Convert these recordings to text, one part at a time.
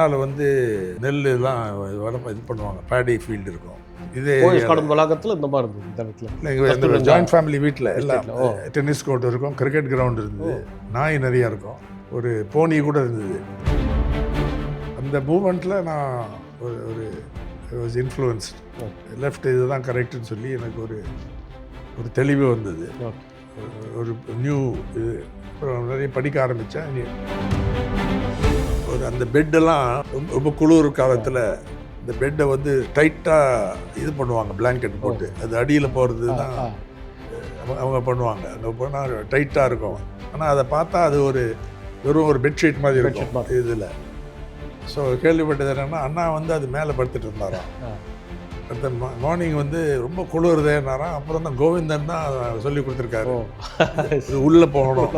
பின்னால் வந்து நெல்லாம் இது பண்ணுவாங்க, பேடி ஃபீல்டு இருக்கும். இதே வளாகத்தில் இந்த மாதிரி இருந்தது இந்த இடத்துல. இந்த ஜாயின்ட் ஃபேமிலி வீட்டில் எல்லாம் டென்னிஸ் கோர்ட் இருக்கும், கிரிக்கெட் கிரவுண்ட் இருந்தது, நாய் நிறையா இருக்கும், ஒரு போனி கூட இருந்தது. அந்த மூமெண்ட்டில் நான் ஒரு வாஸ் இன்ஃப்ளூயன்ஸ்ட். லெஃப்ட் இதுதான் கரெக்டுன்னு சொல்லி எனக்கு ஒரு தெளிவு வந்தது. ஒரு நியூ இது அப்புறம் நிறைய படிக்க ஆரம்பித்தேன். ஒரு அந்த பெட்டெல்லாம் ரொம்ப குளிர் காலத்தில் இந்த பெட்டை வந்து டைட்டாக இது பண்ணுவாங்க, பிளாங்கெட் போட்டு. அது அடியில் போகிறது தான் அவங்க பண்ணுவாங்க. அங்கே போனால் டைட்டாக இருக்கும். ஆனால் அதை பார்த்தா அது வெறும் ஒரு பெட்ஷீட் மாதிரி இருக்கும் இதில். ஸோ கேள்விப்பட்டது என்னென்னா, அண்ணா வந்து அது மேலே படுத்துட்டு இருந்தாராம். அடுத்த மார்னிங் வந்து ரொம்ப குளிர்தேனாராம். அப்புறம் தான் கோவிந்தன் தான் சொல்லி கொடுத்துருக்காரு, இது உள்ளே போகணும்.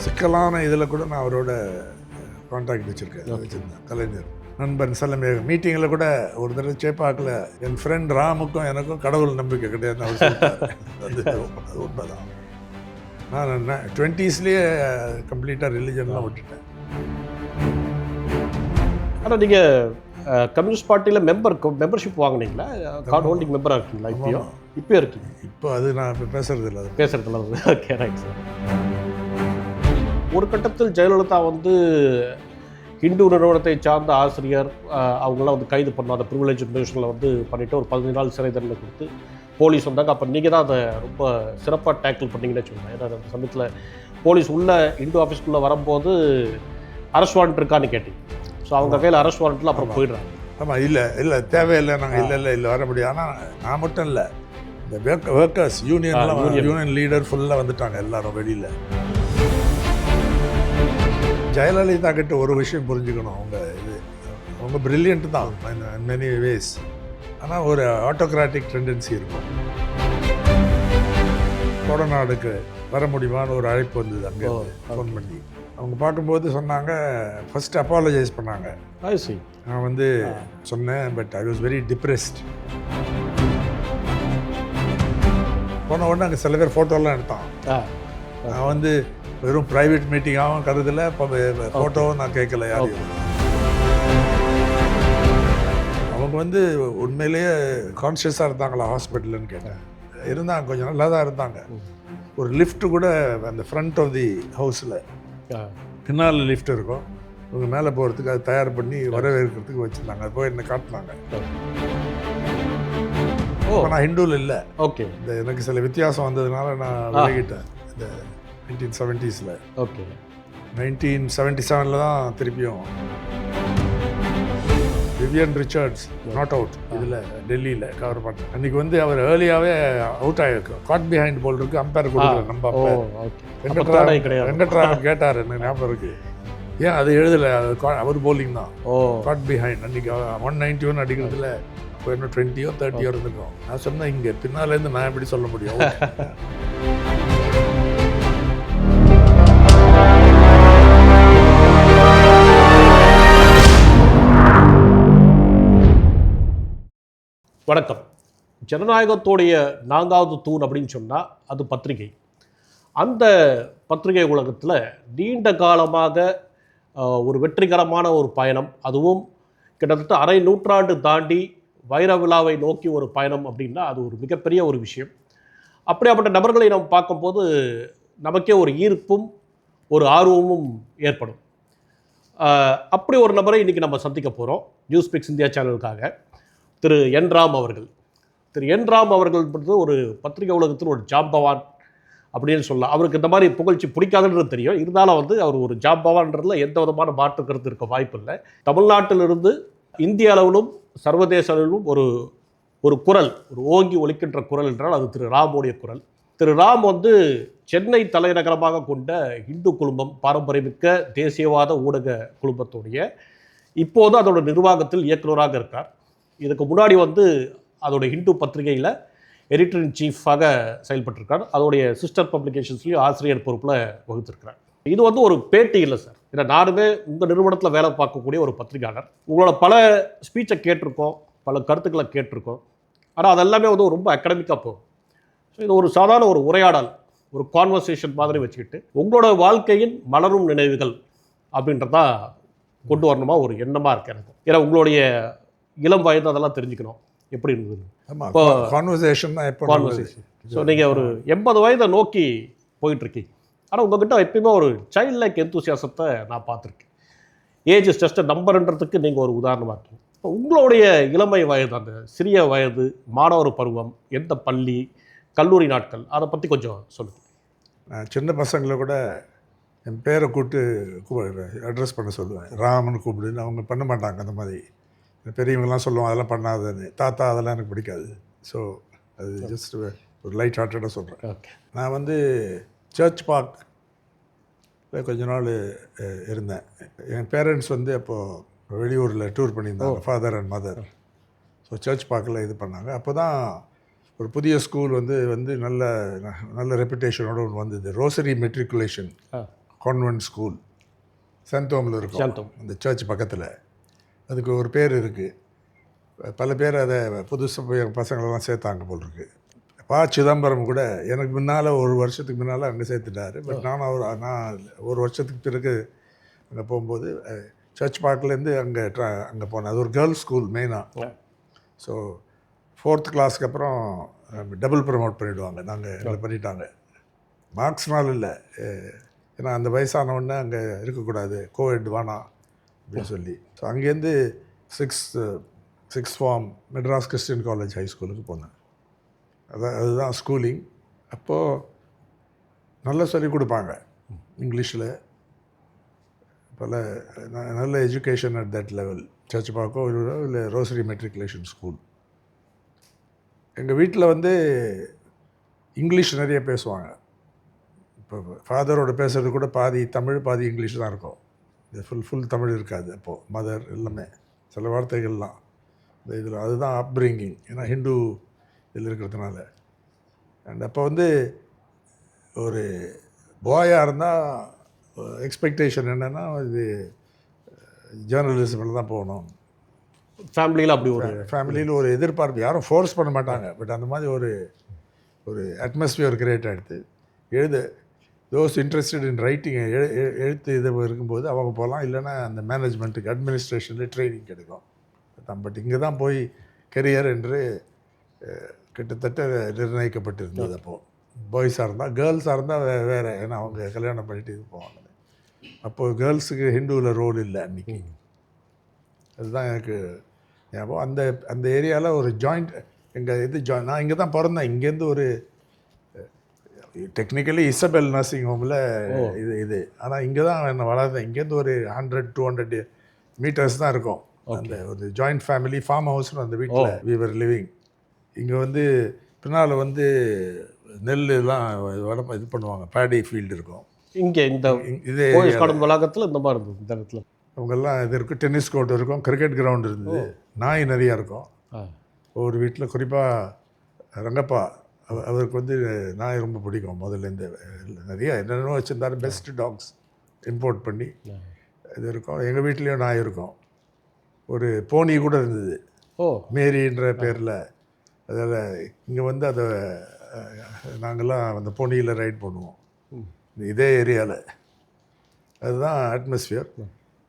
சிக்கலான இதில் கூட நான் அவரோட கான்டாக்ட் வச்சுருந்தேன். கலைஞர் நண்பன் சில மீட்டிங்கில் கூட ஒரு தடவை சேப்பாக்கில் என் ஃப்ரெண்ட் ராமுக்கும் எனக்கும் கடவுள் நம்பிக்கை கிடையாது அவர் சொல்லிட்டார். அது உண்மைதான். நான் 20ஸ்லேயே கம்ப்ளீட்டாக ரிலிஜன்லாம் விட்டுட்டேன். ஆனால் நீங்கள் கம்யூனிஸ்ட் பார்ட்டியில் மெம்பர்ஷிப் வாங்கினீங்களா? கார்டு ஹோல்டிங் மெம்பராக இருக்கீங்களா? இப்போ இருக்கீங்க? இப்போ அது நான் இப்போ பேசுறது இல்லை. Okay, right sir. ஒரு கட்டத்தில் ஜெயலலிதா வந்து ஹிந்து நிறுவனத்தை சார்ந்த ஆசிரியர் அவங்களாம் வந்து கைது பண்ணாத ப்ரிவிலேஜ் இன்வெஸ்டிகேஷனில் வந்து பண்ணிவிட்டு ஒரு 15 நாள் சிறை தண்டனை கொடுத்து போலீஸ் வந்தாங்க. அப்போ நீங்கள் தான் அதை ரொம்ப சிறப்பாக டேக்கிள் பண்ணிங்கன்னு வச்சுக்கோங்க. ஏன்னா அந்த சமயத்தில் போலீஸ் உள்ள இந்து ஆஃபீஸ்க்குள்ளே வரும்போது அரெஸ்ட் வாரண்ட் இருக்கான்னு கேட்டீங்க. ஸோ அவங்க கையில் அரெஸ்ட் வாரண்ட்டில் அப்புறம் போயிடுறாங்க. ஆமாம், இல்லை தேவையில்லை, நாங்கள் இல்லை வர முடியாது. ஆனால் நான் மட்டும் இல்லை, இந்த ஒர்க்கர்ஸ் யூனியன் லீடர் ஃபுல்லாக வந்துட்டாங்க எல்லாரும் வெளியில். ஜெயலலிதா கிட்ட ஒரு விஷயம் புரிஞ்சுக்கணும், அவங்க பிரில்லியன்ட் தான் இன் மெனி வேஸ். ஆனால் ஒரு ஆட்டோக்ராட்டிக் டெண்டன்சி இருக்கும். கொடநாடுக்கு வர முடியுமான்னு ஒரு அழைப்பு வந்தது. அங்கே ஃபோன் பண்ணி அவங்க பார்க்கும்போது சொன்னாங்க, ஃபஸ்ட்டு அப்பாலஜைஸ் பண்ணாங்க. நான் வந்து சொன்னேன், but I was very depressed. போன உடனே அங்கே சில பேர் ஃபோட்டோலாம் எடுத்தான். நான் வந்து வெறும் ப்ரைவேட் மீட்டிங்காகவும் கருதில், இப்போ ஃபோட்டோவும் நான் கேட்கல யாரையும். அவங்க வந்து உண்மையிலேயே கான்ஷியஸாக இருந்தாங்களா ஹாஸ்பிட்டலுன்னு கேட்டேன். இருந்தாங்க, கொஞ்சம் நல்லா தான் இருந்தாங்க. ஒரு லிஃப்ட் கூட அந்த ஃப்ரண்ட் ஆஃப் தி ஹவுஸில் பின்னால் லிஃப்ட் இருக்கும், இவங்க மேலே போகிறதுக்கு அது தயார் பண்ணி வரவேற்கிறதுக்கு வச்சுருந்தாங்க. அது போய் என்ன காட்டினாங்க. நான் ஹிந்துவில் இல்லை. ஓகே, இந்த எனக்கு சில வித்தியாசம் வந்ததுனால நான் விலகிட்டேன். இந்த 1970s. ஓகே, 1977 தான் திருப்பியும் விவியன் ரிச்சர்ட்ஸ் நாட் அவுட் இதில் டெல்லியில் கவர் பண்ணேன். அன்றைக்கி வந்து அவர் ஏர்லியாகவே அவுட் ஆகிருக்கும். காட் பிஹைண்ட் போல் இருக்குது, அம்பேர் கொடுக்குற நம்ம வெங்கட்ராமன் கேட்டார், எனக்கு ஞாபகம் இருக்குது, ஏன் அது எழுதலை, அவர் போலிங் தான். காட் பிஹைண்ட் அன்றைக்கி 191 அடிக்கிறதுல இப்போ இன்னும் 20 or 30 இருந்துக்கும். நான் சொன்னேன், இங்கே பின்னாலேருந்து நான் எப்படி சொல்ல முடியும். வணக்கம். ஜனநாயகத்தோடைய 4வது தூண் அப்படின்னு சொன்னால் அது பத்திரிகை. அந்த பத்திரிகை உலகத்தில் நீண்ட காலமாக ஒரு வெற்றிகரமான ஒரு பயணம், அதுவும் கிட்டத்தட்ட அரை நூற்றாண்டு தாண்டி வைர விழாவை நோக்கி ஒரு பயணம் அப்படின்னா அது ஒரு மிகப்பெரிய ஒரு விஷயம். அப்படியாப்பட்ட நபர்களை நம்ம பார்க்கும்போது நமக்கே ஒரு ஈர்ப்பும் ஒரு ஆர்வமும் ஏற்படும். அப்படி ஒரு நபரை இன்றைக்கி நம்ம சந்திக்க போகிறோம் நியூஸ் பிக்ஸ் இந்தியா சேனலுக்காக. திரு என் ராம் அவர்கள். திரு என் ராம் அவர்கள்ன்றது ஒரு பத்திரிகை உலகத்தில் ஒரு ஜாம்பவான் அப்படின்னு சொல்லலாம். அவருக்கு இந்த மாதிரி புகழ்ச்சி பிடிக்காதுன்றது தெரியும். இருந்தாலும் வந்து அவர் ஒரு ஜாம்பவான்றதுல எந்த விதமான மாற்று கருத்து இருக்க வாய்ப்பு இல்லை. தமிழ்நாட்டிலிருந்து இந்திய அளவிலும் சர்வதேச அளவிலும் ஒரு குரல், ஒரு ஓங்கி ஒலிக்கின்ற குரல் என்றால் அது திரு ராமுடைய குரல். திரு ராம் வந்து சென்னை தலைநகரமாக கொண்ட இந்து குழுமம், பாரம்பரியமிக்க தேசியவாத ஊடக குழுமத்துடைய இப்போது அதோட நிர்வாகத்தில் இயக்குநராக இருக்கார். இதுக்கு முன்னாடி வந்து அதோடைய ஹிந்து பத்திரிகையில் எடிட்டர் இன் சீஃபாக செயல்பட்டிருக்கார். அதோடைய சிஸ்டர் பப்ளிகேஷன்ஸ்லையும் ஆசிரியர் பொறுப்பில் வகுத்திருக்கிறார். இது வந்து ஒரு பேட்டி இல்லை சார். ஏன்னா நானுமே உங்கள் நிறுவனத்தில் வேலை பார்க்கக்கூடிய ஒரு பத்திரிகையாளர். உங்களோட பல ஸ்பீச்சை கேட்டிருக்கோம், பல கருத்துக்களை கேட்டிருக்கோம். ஆனால் அதெல்லாமே வந்து ரொம்ப அகாடமிக்காக போகும். ஸோ இது ஒரு சாதாரண ஒரு உரையாடல், ஒரு கான்வர்சேஷன் மாதிரி வச்சுக்கிட்டு உங்களோட வாழ்க்கையின் மலரும் நினைவுகள் அப்படின்றதா கொண்டு வரணுமா ஒரு எண்ணமாக இருக்கு எனக்கு. ஏன்னா உங்களுடைய இளம் வயது அதெல்லாம் தெரிஞ்சுக்கணும் எப்படி இருந்தது. ஆமாம், இப்போ கான்வர்சேஷன் தான் எப்போ கான்வர்சேஷன். ஸோ நீங்கள் ஒரு 80 வயதை நோக்கி போயிட்டுருக்கீங்க. ஆனால் உங்ககிட்ட எப்பயுமே ஒரு சைல்ட் லைக் எந்தூசியாசத்தை நான் பார்த்துருக்கேன். ஏஜ் இஸ் ஜஸ்ட் நம்பர்ன்றதுக்கு நீங்கள் ஒரு உதாரணமாக இருக்கீங்க. இப்போ உங்களுடைய இளமை வயது, அந்த சிறிய வயது, மாணவர் பருவம், எந்த பள்ளி, கல்லூரி நாட்கள், அதை பற்றி கொஞ்சம் சொல்லுங்கள். நான் சின்ன பசங்களை கூட என் பேரை கூப்பிட்டு அட்ரஸ் பண்ண சொல்லுவேன். ராமன் கூப்பிடுன்னு. அவங்க பண்ண மாட்டாங்க அந்த மாதிரி. பெரியவங்கலாம் சொல்லுவாங்க அதெல்லாம் பண்ணாதன்னு. தாத்தா அதெல்லாம் எனக்கு பிடிக்காது. ஸோ அது ஜஸ்ட் ஒரு லைட் ஹார்ட்டடாக சொல்கிறேன். ஓகே. நான் வந்து சர்ச் பார்க் கொஞ்ச நாள் இருந்தேன். என் பேரண்ட்ஸ் வந்து அப்போது வெளியூரில் டூர் பண்ணியிருந்தாங்க, father and mother. So church பார்க்கில் இது பண்ணாங்க. அப்போ தான் ஒரு புதிய ஸ்கூல் வந்து நல்ல நல்ல ரெப்புடேஷனோட ஒன்று வந்தது. ரோசரி மெட்ரிகுலேஷன் கான்வென்ட் ஸ்கூல் சென்டோமில் இருக்கும், அந்த சர்ச் பக்கத்தில். அதுக்கு ஒரு பேர் இருக்குது. பல பேர் அதை புதுசாக பசங்களெல்லாம் சேர்த்தாங்க போல் இருக்குது. சிதம்பரம் கூட எனக்கு முன்னால் ஒரு வருஷத்துக்கு முன்னால் அங்கே சேர்த்துட்டாரு. பட் நான் ஒரு வருஷத்துக்கு பிறகு அங்கே போகும்போது சர்ச் பார்க்லேருந்து அங்கே போனேன். அது ஒரு கேர்ள்ஸ் ஸ்கூல் மெயினாக. ஸோ 4th கிளாஸ்க்கு அப்புறம் டபுள் ப்ரமோட் பண்ணிவிடுவாங்க. எங்களை பண்ணிட்டாங்க. மார்க்ஸ்னால் இல்லை, ஏன்னா அந்த வயசானவொடனே அங்கே இருக்கக்கூடாது, கோஎட் வேணாம் அப்படின்னு சொல்லி. ஸோ அங்கேருந்து 6th form Madras Christian college high ஸ்கூலுக்கு போனேன். அதுதான் ஸ்கூலிங். அப்போது நல்லா சொல்லிக் கொடுப்பாங்க இங்கிலீஷில். பல நல்ல education at that level. Church பார்க்கோ இல்லை ரோசரி மெட்ரிகுலேஷன் ஸ்கூல். எங்கள் வீட்டில் வந்து இங்கிலீஷ் நிறைய பேசுவாங்க. இப்போ ஃபாதரோட பேசுகிறது கூட பாதி தமிழ் பாதி இங்கிலீஷ் தான் இருக்கும். இது ஃபுல் தமிழ் இருக்காது. அப்போது மதர் எல்லாமே சில வார்த்தைகள்லாம் இந்த இதில் அதுதான் அப்ரிங்கிங், ஏன்னா ஹிந்து இதில் இருக்கிறதுனால. அண்ட் அப்போ வந்து ஒரு பாயாக இருந்தால் எக்ஸ்பெக்டேஷன் என்னென்னா இது ஜேர்னலிசமில் தான் போகணும். ஃபேமிலியில் அப்படி ஒரு ஃபேமிலியில் ஒரு எதிர்பார்ப்பு, யாரும் ஃபோர்ஸ் பண்ண மாட்டாங்க. பட் அந்த மாதிரி ஒரு அட்மாஸ்பியர் கிரியேட் ஆகிடுது. தோஸ் இன்ட்ரெஸ்டட் இன் ரைட்டிங் எழுத்து இது இருக்கும்போது அவங்க போகலாம். இல்லைன்னா அந்த மேனேஜ்மெண்ட்டுக்கு அட்மினிஸ்ட்ரேஷனில் ட்ரைனிங் கிடைக்கும். பட் இங்கே தான் போய் கெரியர் என்று கிட்டத்தட்ட நிர்ணயிக்கப்பட்டிருந்தது. அப்போது பாய்ஸாக இருந்தால், கேர்ள்ஸாக இருந்தால் வேறு, ஏன்னா அவங்க கல்யாணம் பண்ணிட்டு இது போவாங்க. அப்போது கேர்ள்ஸுக்கு ஹிந்துவில் ரோல் இல்லை அன்றைக்கி. அதுதான் எனக்கு ஞாபகம். அந்த ஏரியாவில் ஒரு ஜாயிண்ட் நான் இங்கே தான் பிறந்தேன். இங்கேருந்து ஒரு டெக்னிக்கலி இசபெல் நர்சிங் ஹோமில் இது ஆனால் இங்கே தான் என்ன வளர்ந்தேன். இங்கேருந்து ஒரு 100-200 மீட்டர்ஸ் தான் இருக்கும். அந்த ஒரு ஜாயிண்ட் ஃபேமிலி ஃபார்ம் ஹவுஸ்னு அந்த வீட்டில் வி வர் லிவிங். இங்கே வந்து பின்னால் வந்து நெல்லாம் இது பண்ணுவாங்க, பேடி ஃபீல்டு இருக்கும். இங்கே இந்த இதே வளாகத்தில் இந்த மாதிரி இருந்தது. இந்த இடத்துல அவங்கெல்லாம் இது இருக்கும், டென்னிஸ் கோர்ட் இருக்கும், கிரிக்கெட் கிரவுண்ட் இருந்தது, நாய் நிறையா இருக்கும். ஒரு வீட்டில் குறிப்பாக ரங்கப்பா அவருக்கு வந்து நாய் ரொம்ப பிடிக்கும். முதல்லேருந்து நிறைய என்னென்ன வச்சுருந்தாரு, பெஸ்ட் டாக்ஸ் இம்போர்ட் பண்ணி இது இருக்கும். எங்கள் வீட்லேயும் நாய் இருக்கும். ஒரு போனி கூட இருந்தது, மேரின்ற பேரில். அதில் இங்கே வந்து அதை நாங்கள்லாம் அந்த போனியில் ரைட் பண்ணுவோம் இதே ஏரியாவில். அதுதான் அட்மாஸ்பியர்.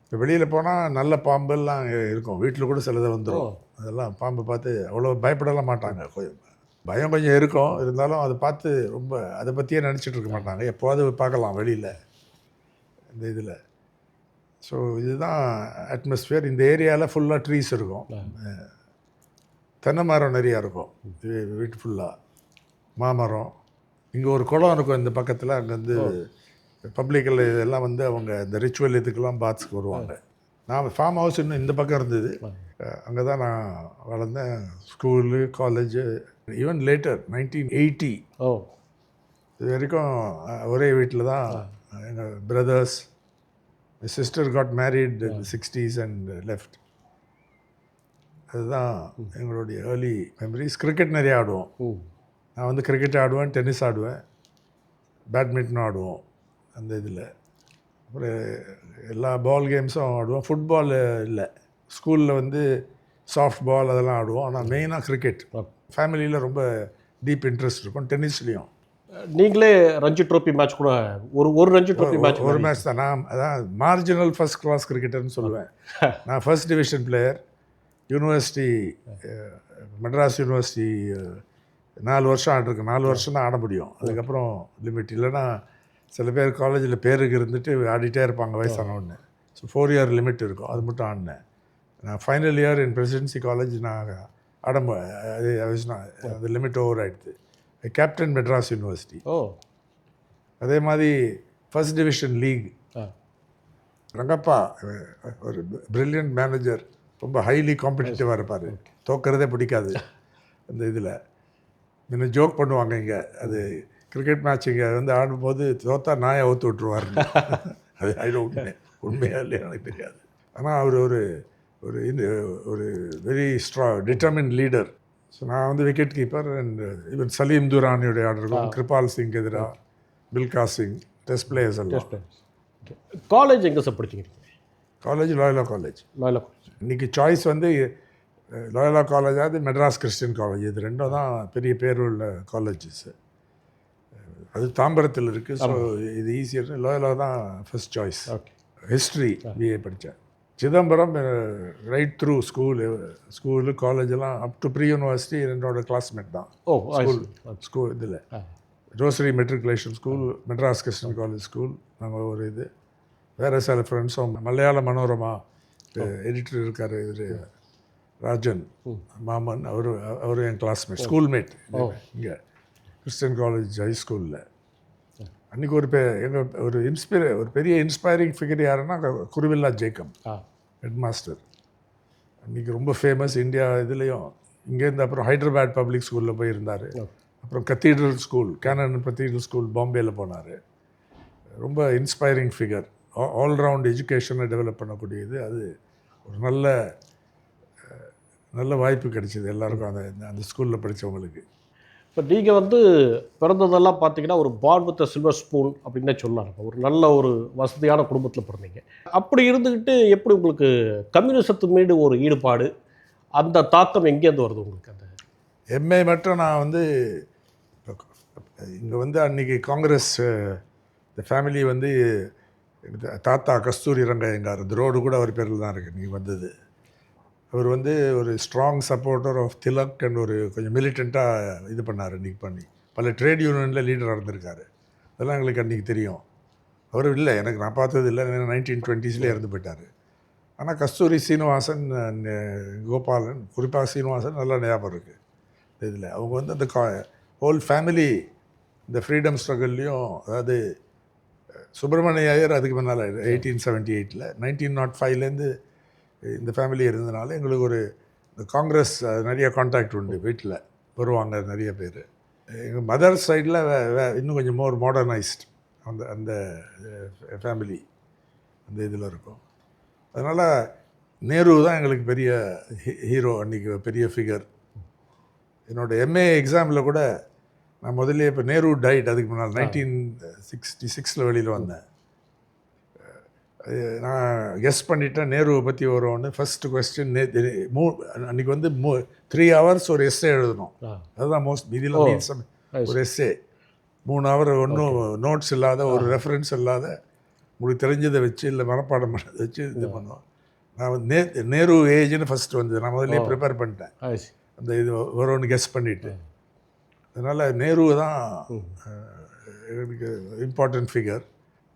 இப்போ வெளியில் போனால் நல்ல பாம்பெல்லாம் இருக்கும். வீட்டில் கூட சிலதை வந்துடும். அதெல்லாம் பாம்பை பார்த்து அவ்வளோ பயப்படலாம் மாட்டாங்க. பயம் கொஞ்சம் இருக்கும், இருந்தாலும் அதை பார்த்து ரொம்ப அதை பற்றியே நினச்சிட்டு இருக்க மாட்டாங்க. எப்போது பார்க்கலாம் வெளியில் இந்த இதில். ஸோ இதுதான் அட்மாஸ்பியர். இந்த ஏரியாவில் ஃபுல்லாக ட்ரீஸ் இருக்கும், தென்னை மரம் நிறையா இருக்கும் வீட்டு ஃபுல்லாக, மாமரம். இங்கே ஒரு குளம் இருக்கும் இந்த பக்கத்தில். அங்கே வந்து பப்ளிக்கில் இதெல்லாம் வந்து அவங்க இந்த ரிச்சுவல் இதுக்கெல்லாம் பாத்ஸ்க்கு வருவாங்க. நான் ஃபார்ம் ஹவுஸ் இன்னும் இந்த பக்கம் இருந்தது. அங்கே தான் நான் வளர்ந்தேன். ஸ்கூலு, காலேஜு, ஈவன் லேட்டர் 1980 இது வரைக்கும் ஒரே வீட்டில் தான். எங்கள் brothers, my sister got married in the 60s and left. அதுதான் எங்களுடைய ஏர்லி மெமரிஸ். கிரிக்கெட் நிறைய ஆடுவோம். நான் வந்து கிரிக்கெட் ஆடுவேன், டென்னிஸ் ஆடுவேன், பேட்மிண்டன் ஆடுவோம் அந்த இதில். அப்புறம் எல்லா பால் கேம்ஸும் ஆடுவோம். ஃபுட்பால் இல்லை, ஸ்கூலில் வந்து சாஃப்ட் பால் அதெல்லாம் ஆடுவோம். ஆனால் மெயினாக கிரிக்கெட். ஃபேமிலியில் ரொம்ப டீப் இன்ட்ரெஸ்ட் இருக்கும். டென்னிஸ்லேயும் நீங்களே ரஞ்சி ட்ரோஃபி மேட்ச் கூட ஒரு ரஞ்சி ட்ரோஃபி மேட்ச் ஒரு மேட்ச் தான். நான் அதான் மார்ஜினல் ஃபர்ஸ்ட் கிளாஸ் கிரிக்கெட்டர்னு சொல்லுவேன். நான் first division player. University Madras university 4 வருஷம் ஆடிருக்கு. 4 வருஷம் தான் ஆட முடியும். அதுக்கப்புறம் லிமிட் இல்லைன்னா சில பேர் காலேஜில் பேருக்கு இருந்துட்டு ஆடிட்டே இருப்பாங்க வயசானவொன்னு. ஸோ 4 இயர் லிமிட் இருக்கும். அது மட்டும் ஆடினேன். நான் ஃபைனல் இயர் இன் பிரசிடென்சி காலேஜ் நான் அது லிமிட் ஓவர் ஆகிடுது. Captain Madras university. அதே மாதிரி ஃபர்ஸ்ட் டிவிஷன் லீக் ரங்கப்பா ஒரு பிரில்லியன்ட் மேனேஜர், ரொம்ப ஹைலி காம்படிட்டிவாக இருப்பார். தோக்கிறதே பிடிக்காது. அந்த இதில் முன்ன ஜோக் பண்ணுவாங்க இங்கே, அது கிரிக்கெட் மேட்ச் இங்கே வந்து ஆடும்போது தோத்தா நாயை அவுத்து விட்டுருவார். அது உண்மையாக இல்லையா எனக்கு தெரியாது. ஆனால் அவர் ஒரு ஒரு ஒரு வெரி டிட்டர்மின் லீடர். ஸோ நான் வந்து wicket keeper. And even Salim துரானியுடைய ஆர்டர், கிருபால் சிங் எதிராக, மில்கா சிங், டெஸ்ட் பிளேயர்ஸ் எல்லாம். காலேஜ் எங்கே சார் படிச்சிங்க? College Loyola college. இன்றைக்கி சாய்ஸ் வந்து லாயலா காலேஜாவது மெட்ராஸ் கிறிஸ்டியன் காலேஜ். இது ரெண்டும் தான் பெரிய பேர் உள்ள காலேஜஸ். அது தாம்பரத்தில் இருக்குது. ஸோ இது ஈஸியாக லாயலா தான் ஃபர்ஸ்ட் சாய்ஸ். ஹிஸ்ட்ரி பிஏ படித்தேன். சிதம்பரம் ரைட் த்ரூ ஸ்கூலு காலேஜெல்லாம் அப் டு ப்ரீ யூனிவர்சிட்டி என்னோட கிளாஸ்மேட் தான். ஸ்கூல் இதில் rosary matriculation school, Madras Christian college school. நாங்கள் ஒரு இது வேறு சில ஃப்ரெண்ட்ஸும் மலையாள மனோரமா எடிட்டர் இருக்கார் இவர் ராஜன் மாமன், அவர் என் கிளாஸ்மேட், ஸ்கூல்மேட் இங்கே கிறிஸ்டியன் காலேஜ் ஹை ஸ்கூலில். அன்றைக்கி ஒரு பெரிய இன்ஸ்பைரிங் ஃபிகர் யாருன்னா குருவில்லா ஜேக்கப், ஹெட் மாஸ்டர். அன்றைக்கி ரொம்ப ஃபேமஸ் இந்தியா இதுலேயும். இங்கேருந்து அப்புறம் ஹைதராபாத் பப்ளிக் ஸ்கூலில் போய் இருந்தார். அப்புறம் cathedral school, Connon cathedral school பாம்பேயில் போனார். ரொம்ப இன்ஸ்பைரிங் ஃபிகர். ஆல்ரவுண்ட் எஜுகேஷனை டெவலப் பண்ணக்கூடியது. அது ஒரு நல்ல வாய்ப்பு கிடைச்சிது எல்லாருக்கும் அந்த ஸ்கூலில் படித்தவங்களுக்கு. இப்போ நீங்கள் வந்து பிறந்ததெல்லாம் பார்த்தீங்கன்னா ஒரு பார்ன் வித் சில்வர் ஸ்பூன் அப்படின்னே சொல்லலாம். ஒரு நல்ல ஒரு வசதியான குடும்பத்தில் பிறந்தீங்க. அப்படி இருந்துக்கிட்டு எப்படி உங்களுக்கு கம்யூனிசத்து மீது ஒரு ஈடுபாடு, அந்த தாக்கம் எங்கேருந்து வருது உங்களுக்கு? அந்த எம்ஏ மட்டும் நான் வந்து இங்கே வந்து அன்றைக்கி காங்கிரஸ் இந்த ஃபேமிலி வந்து தாத்தா கஸ்தூரி ரங்கையங்கார், இந்த ரோடு கூட அவர் பேரில் தான் இருக்குது. நீங்கள் வந்தது அவர் வந்து ஒரு strong supporter of Tilak and ஒரு கொஞ்சம் மிலிட்டண்ட்டாக இது பண்ணார். இன்றைக்கி பண்ணி பல ட்ரேட் யூனியனில் லீடராக இருந்திருக்காரு. அதெல்லாம் எங்களுக்கு அன்றைக்கி தெரியும். அவர் இல்லை, நான் பார்த்தது இல்லை. 1920s இறந்து போயிட்டார். ஆனால் கஸ்தூரி சீனிவாசன், கோபாலன், குறிப்பாக சீனிவாசன் நல்லா ஞாபகம் இருக்குது. இதில் அவங்க வந்து அந்த ஹோல் ஃபேமிலி இந்த ஃப்ரீடம் ஸ்ட்ரகிள்லேயும், அதாவது சுப்பிரமணிய ஐயர் அதுக்கு முன்னால் 1878 1905லேருந்து இந்த ஃபேமிலி இருந்ததுனால எங்களுக்கு ஒரு காங்கிரஸ் நிறைய கான்டாக்ட் உண்டு. வீட்டில் வருவாங்க நிறைய பேர். எங்கள் மதர் சைடில் இன்னும் கொஞ்சம் மோர் மாடர்னைஸ்ட் அந்த ஃபேமிலி அந்த இதில் இருக்கும். அதனால் நேரு தான் எங்களுக்கு பெரிய ஹீரோ, அன்றைக்கி பெரிய ஃபிகர். என்னோடய எம்ஏ எக்ஸாமில் கூட நான் முதல்ல இப்போ நேரு டைட் அதுக்கு முன்னால் 1966 வெளியில் வந்தேன். நான் கெஸ் பண்ணிட்டேன் நேருவை பற்றி வருவோன்னு. ஃபஸ்ட்டு கொஸ்டின் அன்றைக்கி வந்து 3 hours ஒரு எஸ்ஸே எழுதணும். அதுதான் இதில் ஒரு எஸ்ஸே 3 hour, ஒன்றும் நோட்ஸ் இல்லாத, ஒரு ரெஃபரன்ஸ் இல்லாத, உங்களுக்கு தெரிஞ்சதை வச்சு இல்லை மனப்பாடம் பண்ணதை வச்சு இது பண்ணுவோம். நான் வந்து நேரு ஏஜ்னு ஃபஸ்ட்டு வந்தது. நான் முதல்ல ப்ரிப்பேர் பண்ணிட்டேன் அந்த இது வரும்னு கெஸ் பண்ணிவிட்டு. அதனால் நேரு தான் எனக்கு இம்பார்ட்டன்ட் ஃபிகர்.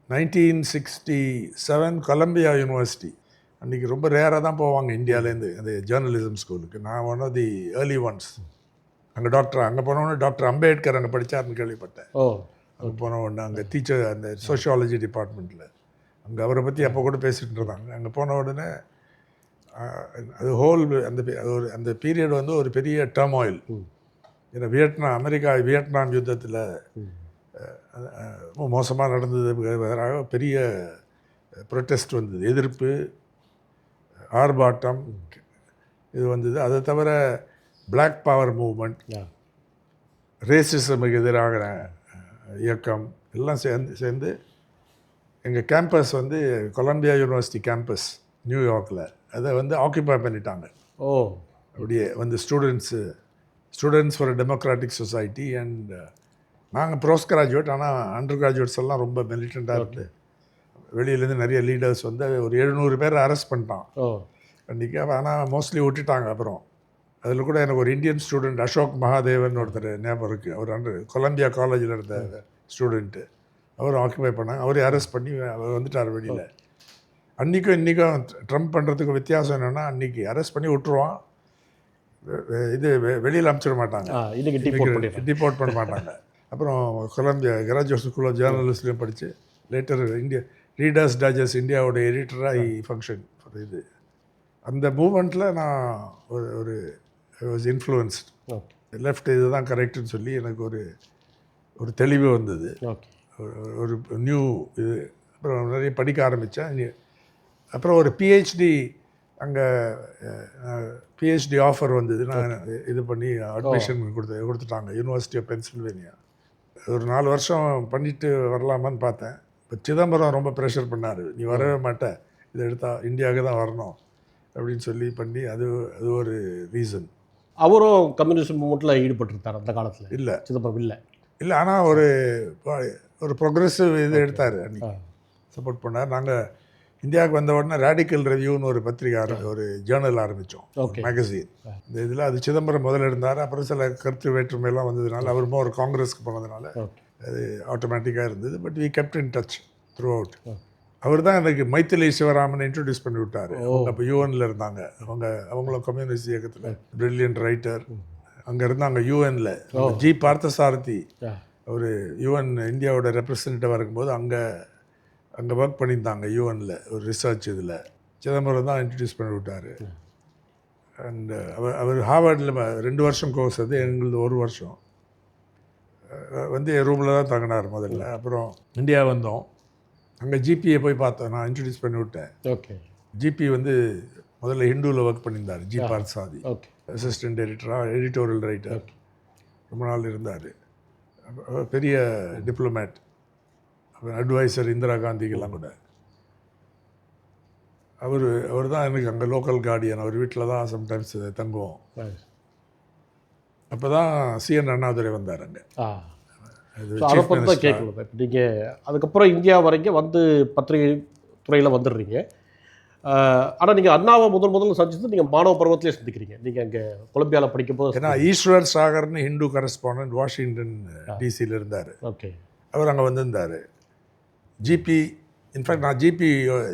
1967 Colombia university. அன்றைக்கி ரொம்ப ரேராக தான் போவாங்க இந்தியாவிலேருந்து அந்த ஜேர்னலிசம் ஸ்கூலுக்கு. நான் one of the early ones. அங்கே போனோடனே டாக்டர் அம்பேத்கர் அங்கே படித்தார்னு கேள்விப்பட்டேன். அங்கே போன உடனே அங்கே டீச்சர் அந்த சோஷியாலஜி டிபார்ட்மெண்ட்டில் அங்கே அவரை பற்றி அப்போ கூட பேசிகிட்டு இருந்தாங்க. அங்கே போன உடனே அது ஹோல் அந்த பீரியட் வந்து ஒரு பெரிய டர்மாயில். ஏன்னா வியட்நாம் யுத்தத்தில் ரொம்ப மோசமாக நடந்தது. வேறாக பெரிய ப்ரொட்டஸ்ட் வந்தது, எதிர்ப்பு, ஆர்ப்பாட்டம் இது வந்தது. அதை தவிர பிளாக் பவர் மூவ்மெண்ட், ரேசிசமுக்கு எதிராக இயக்கம் எல்லாம் சேர்ந்து எங்கள் கேம்பஸ் வந்து கொலம்பியா யூனிவர்சிட்டி கேம்பஸ் நியூயார்க்கில் அதை வந்து ஆக்குபை பண்ணிட்டாங்க. அப்படியே வந்து students for democratic society and நாங்கள் போஸ்ட் கிராஜுவேட், ஆனால் அண்டர் கிராஜுவேட்ஸ் எல்லாம் ரொம்ப மிலிட்டண்ட்டாக இருந்து வெளியிலேருந்து நிறைய லீடர்ஸ் வந்து ஒரு 700 பேர் அரெஸ்ட் பண்ணிட்டான் அன்றைக்கி. ஆனால் மோஸ்ட்லி விட்டுட்டாங்க. அப்புறம் அதில் கூட எனக்கு ஒரு இந்தியன் ஸ்டூடெண்ட் அசோக் மகாதேவன் ஒருத்தர் ஞாபகம் இருக்குது. அவர் கொலம்பியா காலேஜில் இருந்த ஸ்டூடெண்ட்டு. அவரும் ஆக்குபை பண்ணாங்க. அவரையும் அரெஸ்ட் பண்ணி அவர் வந்துட்டார் வெளியில். அன்றைக்கும் இன்றைக்கும் ட்ரம்ப் பண்ணுறதுக்கு வித்தியாசம் என்னென்னா, அன்றைக்கி அரெஸ்ட் பண்ணி விட்டுருவான், இது வெளியில் அனுப்பிச்சிட மாட்டாங்க, டிபோர்ட் பண்ண மாட்டாங்க. அப்புறம் கொலம்பியா கிராஜுவேட் ஸ்கூல் ஆஃப் ஜேர்னலிஸ்ட்லேயும் படித்து லேட்டர் ரீடர்ஸ் டைஜஸ்ட் இந்தியாவோட எடிட்டராக ஃபங்க்ஷன் இது. அந்த மூமெண்ட்டில் நான் ஒரு வாஸ் இன்ஃப்ளூயன்ஸ்ட். லெஃப்ட் இது தான் கரெக்டுன்னு சொல்லி எனக்கு ஒரு தெளிவு வந்தது. ஒரு நியூ இது. அப்புறம் நிறைய படிக்க ஆரம்பித்தேன். அப்புறம் ஒரு பிஹெச்டி அங்கே பிஹெச்டி ஆஃபர் வந்தது. நான் இது பண்ணி அட்மிஷன் கொடுத்துட்டாங்க யூனிவர்சிட்டி ஆஃப் பென்சில்வேனியா. ஒரு 4 வருஷம் பண்ணிவிட்டு வரலாமான்னு பார்த்தேன். இப்போ சிதம்பரம் ரொம்ப ப்ரெஷர் பண்ணார், நீ வரவே மாட்டேன், இதை எடுத்தால் இந்தியாவுக்கு தான் வரணும் அப்படின்னு சொல்லி பண்ணி அது ஒரு ரீசன். அவரும் கம்யூனிஸ்ட் மூமெண்ட்டில் ஈடுபட்டிருந்தார் அந்த காலத்தில்? இல்லை, சிதம்பரம் இல்லை, ஆனால் ஒரு ப்ரொக்ரெசிவ் இது எடுத்தார், அன்றைக்கி சப்போர்ட் பண்ணார். நாங்கள் இந்தியாவுக்கு வந்த உடனே ரேடிக்கல் ரிவ்யூன்னு ஒரு பத்திரிகை ஒரு ஜேர்னல் ஆரம்பித்தோம், மேகசின். இந்த இதில் அது சிதம்பரம் முதல்ல இருந்தார். அப்புறம் சில கருத்து வேற்றுமையெல்லாம் வந்ததுனால அவருமா ஒரு காங்கிரஸ்க்கு போனதுனால அது ஆட்டோமேட்டிக்காக இருந்தது. But we kept in touch throughout. அவர் தான் எனக்கு மைத்திலி சிவராமன் இன்ட்ரடியூஸ் பண்ணி விட்டார். அவங்க அப்போ யூஎனில் இருந்தாங்க. அவங்களும் கம்யூனிஸ்ட் இயக்கத்தில் பிரில்லியன்ட் ரைட்டர். அங்கே இருந்தாங்க யூஎனில். ஜி பார்த்தசாரதி அவர் யூஎன் இந்தியாவோட ரெப்ரசன்டேட்டிவாக இருக்கும்போது அங்கே ஒர்க் பண்ணியிருந்தாங்க யூஎனில் ஒரு ரிசர்ச் இதில். சிதம்பரம் தான் இன்ட்ரடியூஸ் பண்ணி விட்டார். அண்ட் அவர் ஹார்வர்டில் 2 வருஷம் கோர்ஸ், அது எங்களது 1 வருஷம். வந்து என் ரூமில் தான் தங்கினார் முதல்ல. அப்புறம் இந்தியா வந்தோம். அங்கே ஜிபியை போய் பார்த்தோம், நான் இன்ட்ரடியூஸ் பண்ணி விட்டேன். ஜிபி வந்து முதல்ல ஹிந்துவில் ஒர்க் பண்ணியிருந்தார். ஜி பார்த்தசாரதி அசிஸ்டன்ட் எடிட்டராக, எடிட்டோரியல் ரைட்டர் ரொம்ப நாள் இருந்தார். பெரிய டிப்ளமேட், அட்வைசர் இந்திரா காந்திக்கெல்லாம் கூட. அவர் தான் எனக்கு அங்கே லோக்கல் கார்டியன். அவர் வீட்டில் தான் சம்டைம்ஸ் தங்குவோம். அப்போ தான் சிஎன் அண்ணாதுரை வந்தார் அங்கே. அதை பற்றி தான் கேட்கணும். இப்போ நீங்கள் அதுக்கப்புறம் இந்தியா வரைக்கும் வந்து பத்திரிகை துறையில் வந்துடுறீங்க. ஆனால் நீங்கள் அண்ணாவை முதல்ல சந்திச்சது நீங்கள் மாணவ பருவத்திலே சந்திக்கிறீங்க. நீங்கள் அங்கே கொலம்பியாவில் படிக்கும்போது. ஏன்னா ஈஸ்வர் சாகர்னு ஹிந்து கரஸ்பாண்டன்ட் வாஷிங்டன் டிசியில் இருந்தார். அவர் அங்கே வந்திருந்தார். ஜிபி, இன்ஃபேக்ட் நான்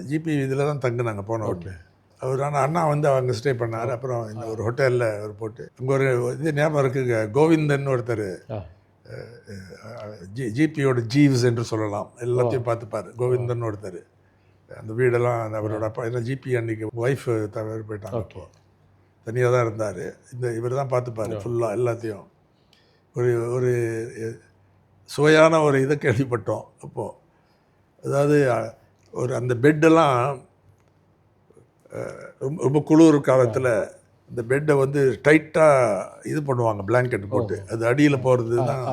ஜிபி இதில் தான் தங்குனாங்க போன உடனே. அவர் ஆனால் அண்ணா வந்து அவங்க ஸ்டே பண்ணார். அப்புறம் இந்த ஒரு ஹோட்டலில் அவர் போட்டு அங்கே ஒரு இது ஞாபகம் இருக்குங்க, கோவிந்தன் ஒருத்தர், ஜிபியோட ஜீவ்ஸ் என்று சொல்லலாம், எல்லாத்தையும் பார்த்துப்பார். கோவிந்தன் ஒருத்தர் அந்த வீடெல்லாம் அவரோட அப்பா, ஏன்னா ஜிபி அன்றைக்கி ஒய்ஃப் தவிர போயிட்டாங்க, அப்போது தனியாக தான் இருந்தார். இவர் தான் பார்த்துப்பார் ஃபுல்லாக எல்லாத்தையும். ஒரு சுவையான ஒரு இதை கேள்விப்பட்டோம் அப்போது. அதாவது அந்த பெட்டெல்லாம் ரொம்ப குளிர் காலத்தில் இந்த பெட்டை வந்து டைட்டாக இது பண்ணுவாங்க, பிளாங்கெட் போட்டு. அது அடியில் போகிறது தான்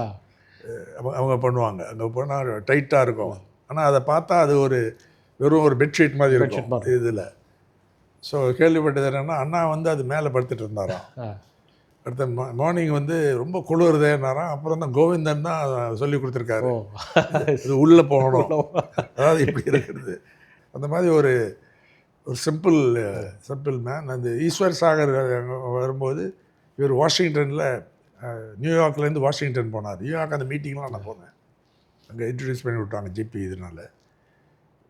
அவங்க பண்ணுவாங்க. அங்கே போனால் டைட்டாக இருக்கும். ஆனால் அதை பார்த்தா அது வெறும் ஒரு பெட்ஷீட் மாதிரி இருக்கும் இதில். ஸோ கேள்விப்பட்டது என்னென்னா, அண்ணா வந்து அது மேலே படுத்துட்டு இருந்தாராம். அடுத்த மார்னிங் வந்து ரொம்ப குளிர்தேன்னாராம். அப்புறம் தான் கோவிந்தன் தான் சொல்லி கொடுத்துருக்காரு, இது உள்ளே போகணும், அதாவது இப்படி இருக்கிறது. அந்த மாதிரி ஒரு சிம்பிள் மேன். அந்த ஈஸ்வர் சாகர் வரும்போது இவர் வாஷிங்டனில், நியூயார்க்லேருந்து வாஷிங்டன் போனார். நியூயார்க் அந்த மீட்டிங்லாம் நான் போனேன். அங்கே இன்ட்ரடியூஸ் பண்ணி விட்டாங்க ஜிபி இதனால்.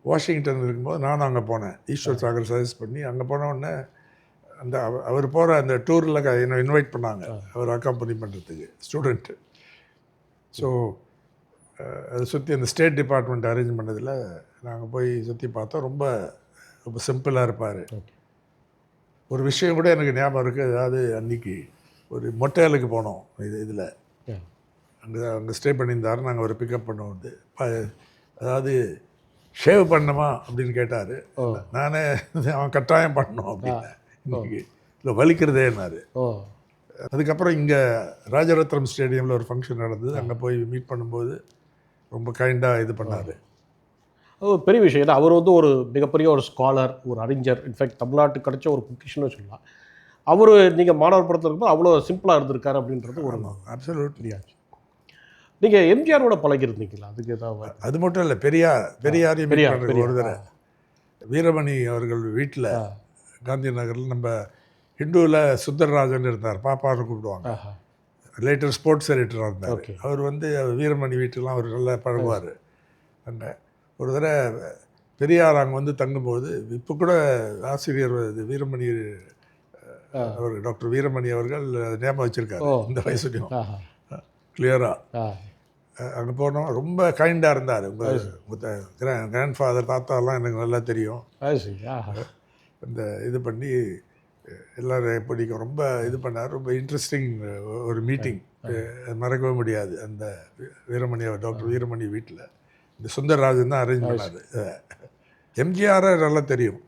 வாஷிங்டன் இருக்கும்போது நானும் அங்கே போனேன். ஈஸ்வர் சாகர் சஜஸ்ட் பண்ணி அங்கே போன உடனே அவர் போகிற அந்த டூரில் என்னை இன்வைட் பண்ணாங்க, அவர் அக்காம்பனி பண்ணுறதுக்கு, ஸ்டூடெண்ட்டு. ஸோ அதை சுற்றி அந்த ஸ்டேட் டிபார்ட்மெண்ட் அரேஞ்ச் பண்ணதில் நாங்கள் போய் சுற்றி பார்த்தோம். ரொம்ப சிம்பிளாக இருப்பார். ஒரு விஷயம் கூட எனக்கு ஞாபகம் இருக்குது. அதாவது அன்றைக்கி ஒரு மொட்டைலுக்கு போனோம் இதில், அங்கே ஸ்டே பண்ணியிருந்தார். நாங்கள் ஒரு பிக்கப் பண்ணுவோம். அதாவது ஷேவ் பண்ணணுமா அப்படின்னு கேட்டார். நானே அவன் கட்டாயம் பண்ணணும் அப்படின்னு, இன்னைக்கு இல்லை வலிக்கிறதேன்னாரு. அதுக்கப்புறம் இங்கே ராஜரத்னம் ஸ்டேடியமில் ஒரு ஃபங்க்ஷன் நடந்தது. அங்கே போய் மீட் பண்ணும்போது ரொம்ப கைண்டாக இது பண்ணார். அது ஒரு பெரிய விஷயம். ஏன்னா அவர் வந்து ஒரு மிகப்பெரிய ஒரு ஸ்காலர், ஒரு அறிஞர். இன்ஃபேக்ட் தமிழ்நாட்டுக்கு கிடைச்ச ஒரு பொக்கிஷன்னு சொல்லலாம். அவர் நீங்கள் மாணவர் படத்தில் இருக்கும்போது அவ்வளோ சிம்பிளாக இருந்திருக்காரு அப்படின்றது ஒரு அப்சல்யூட்லி. நீங்கள் எம்ஜிஆரோட பழகிருந்தீங்களா? அதுக்கு ஏதாவது? அது மட்டும் இல்லை, பெரியாரையும் meet பண்றதுக்கு ஒரு தடவை வீரமணி அவர்கள் வீட்டில் காந்தி நகரில் நம்ம ஹிந்துவில் சுந்தரராஜன் இருந்தார், பாப்பான்னு கூப்பிடுவாங்க. லேட்டர் ஸ்போர்ட்ஸ் எடிட்டராக இருந்தார். Okay. அவர் வந்து வீரமணி வீட்டுலாம் அவர் நல்லா பழகுவார். அங்கே ஒரு தடவை பெரியார் அங்கே வந்து தங்கும்போது, இப்போ கூட ஆசிரியர் வீரமணி அவர் டாக்டர் வீரமணி அவர்கள் ஞாபகம் வச்சுருக்காரு இந்த வயசுலையும் கிளியராக. அங்கே போனோம், ரொம்ப கைண்டாக இருந்தார். உங்கள் கிராண்ட் ஃபாதர் தாத்தாலாம் எனக்கு நல்லா தெரியும். இந்த இது பண்ணி எல்லோரும் பிடிக்கும், ரொம்ப இது பண்ணார். ரொம்ப இன்ட்ரெஸ்டிங் ஒரு மீட்டிங், மறக்கவே முடியாது. அந்த வீரமணி டாக்டர் வீரமணி வீட்டில் இந்த சுந்தரராஜன் தான் அரேஞ்ச் பண்ணார். எம்ஜிஆரை நல்லா தெரியும்,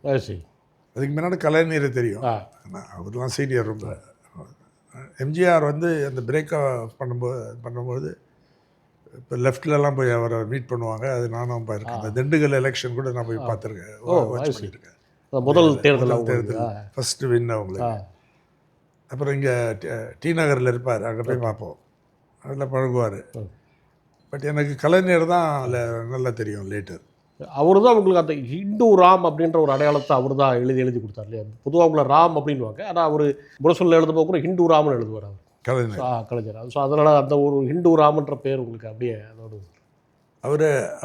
அதுக்கு முன்னாடி கலைஞரை தெரியும். அவர்லாம் சீனியர் ரொம்ப. எம்ஜிஆர் வந்து அந்த பிரேக் பண்ணும்போது இப்போ லெஃப்ட்லலாம் போய் அவரை மீட் பண்ணுவாங்க. அது நானும் போயிருக்கேன். அந்த திண்டுக்கல் எலெக்ஷன் கூட நான் போய் பார்த்துருக்கேன், வாட்ச் பண்ணியிருக்கேன். முதல் தேர்தல் ஃபஸ்ட்டு வின் அவங்களுக்கு. அப்புறம் இங்கே டி நகரில் இருப்பார், அங்கே போய் பார்ப்போம், நல்லா பழகுவார். பட் எனக்கு கலைஞர் தான் நல்லா தெரியும் லேட்டர். அவர் தான் உங்களுக்கு அந்த ஹிந்து ராம் அப்படின்ற ஒரு அடையாளத்தை அவர் தான் எழுதி கொடுத்தார் இல்லையா? பொதுவாக அவங்கள ராம் அப்படின்வாங்க, ஆனால் அவர் முரசொல்ல எழுதும்போது கூட ஹிந்து ராம்னு எழுதுவார் அவர், கலைஞர். ஸோ அதனால் அந்த ஒரு ஹிந்து ராம்ன்ற பேர் உங்களுக்கு அப்படியே அதோட.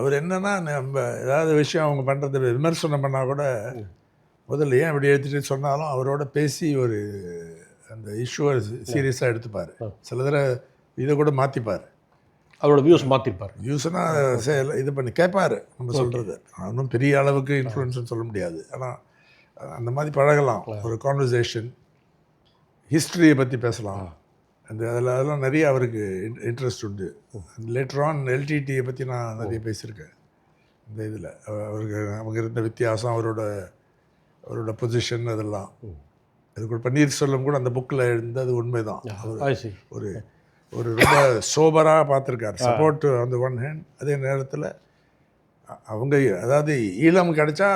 அவர் என்னன்னா, நம்ம ஏதாவது விஷயம் அவங்க பண்ணுறது விமர்சனம் பண்ணால் கூட முதல்ல ஏன் அப்படி எடுத்துகிட்டு சொன்னாலும் அவரோட பேசி ஒரு அந்த இஷ்யூவை சீரியஸாக எடுத்துப்பார். சில தடவை இதை கூட மாற்றிப்பார், அவரோட வியூஸ் மாற்றிருப்பார். வியூஸ்னால் இது பண்ணி கேட்பார் நம்ம சொல்கிறது. இன்னும் பெரிய அளவுக்கு இன்ஃப்ளூயன்ஸ்னு சொல்ல முடியாது, ஆனால் அந்த மாதிரி பழகலாம். ஒரு கான்வர்சேஷன், ஹிஸ்ட்ரியை பற்றி பேசலாம். அதெல்லாம் நிறைய அவருக்கு இன்ட்ரெஸ்ட் உண்டு. லேட்டர் ஆன் எல்டிடியை பற்றி நான் நிறைய பேசியிருக்கேன் இந்த இதில். அவருக்கு நமக்கு இருந்த வித்தியாசம், அவரோட பொசிஷன், அதெல்லாம். அதுக்கு பன்னீர்செல்வம் கூட அந்த புக்கில் எழுந்தது உண்மைதான். ஒரு ஒரு ரொம்ப சோபராக பார்த்துருக்காரு. Support on the one hand, அதே நேரத்தில் அவங்க அதாவது ஈழம் கிடைச்சா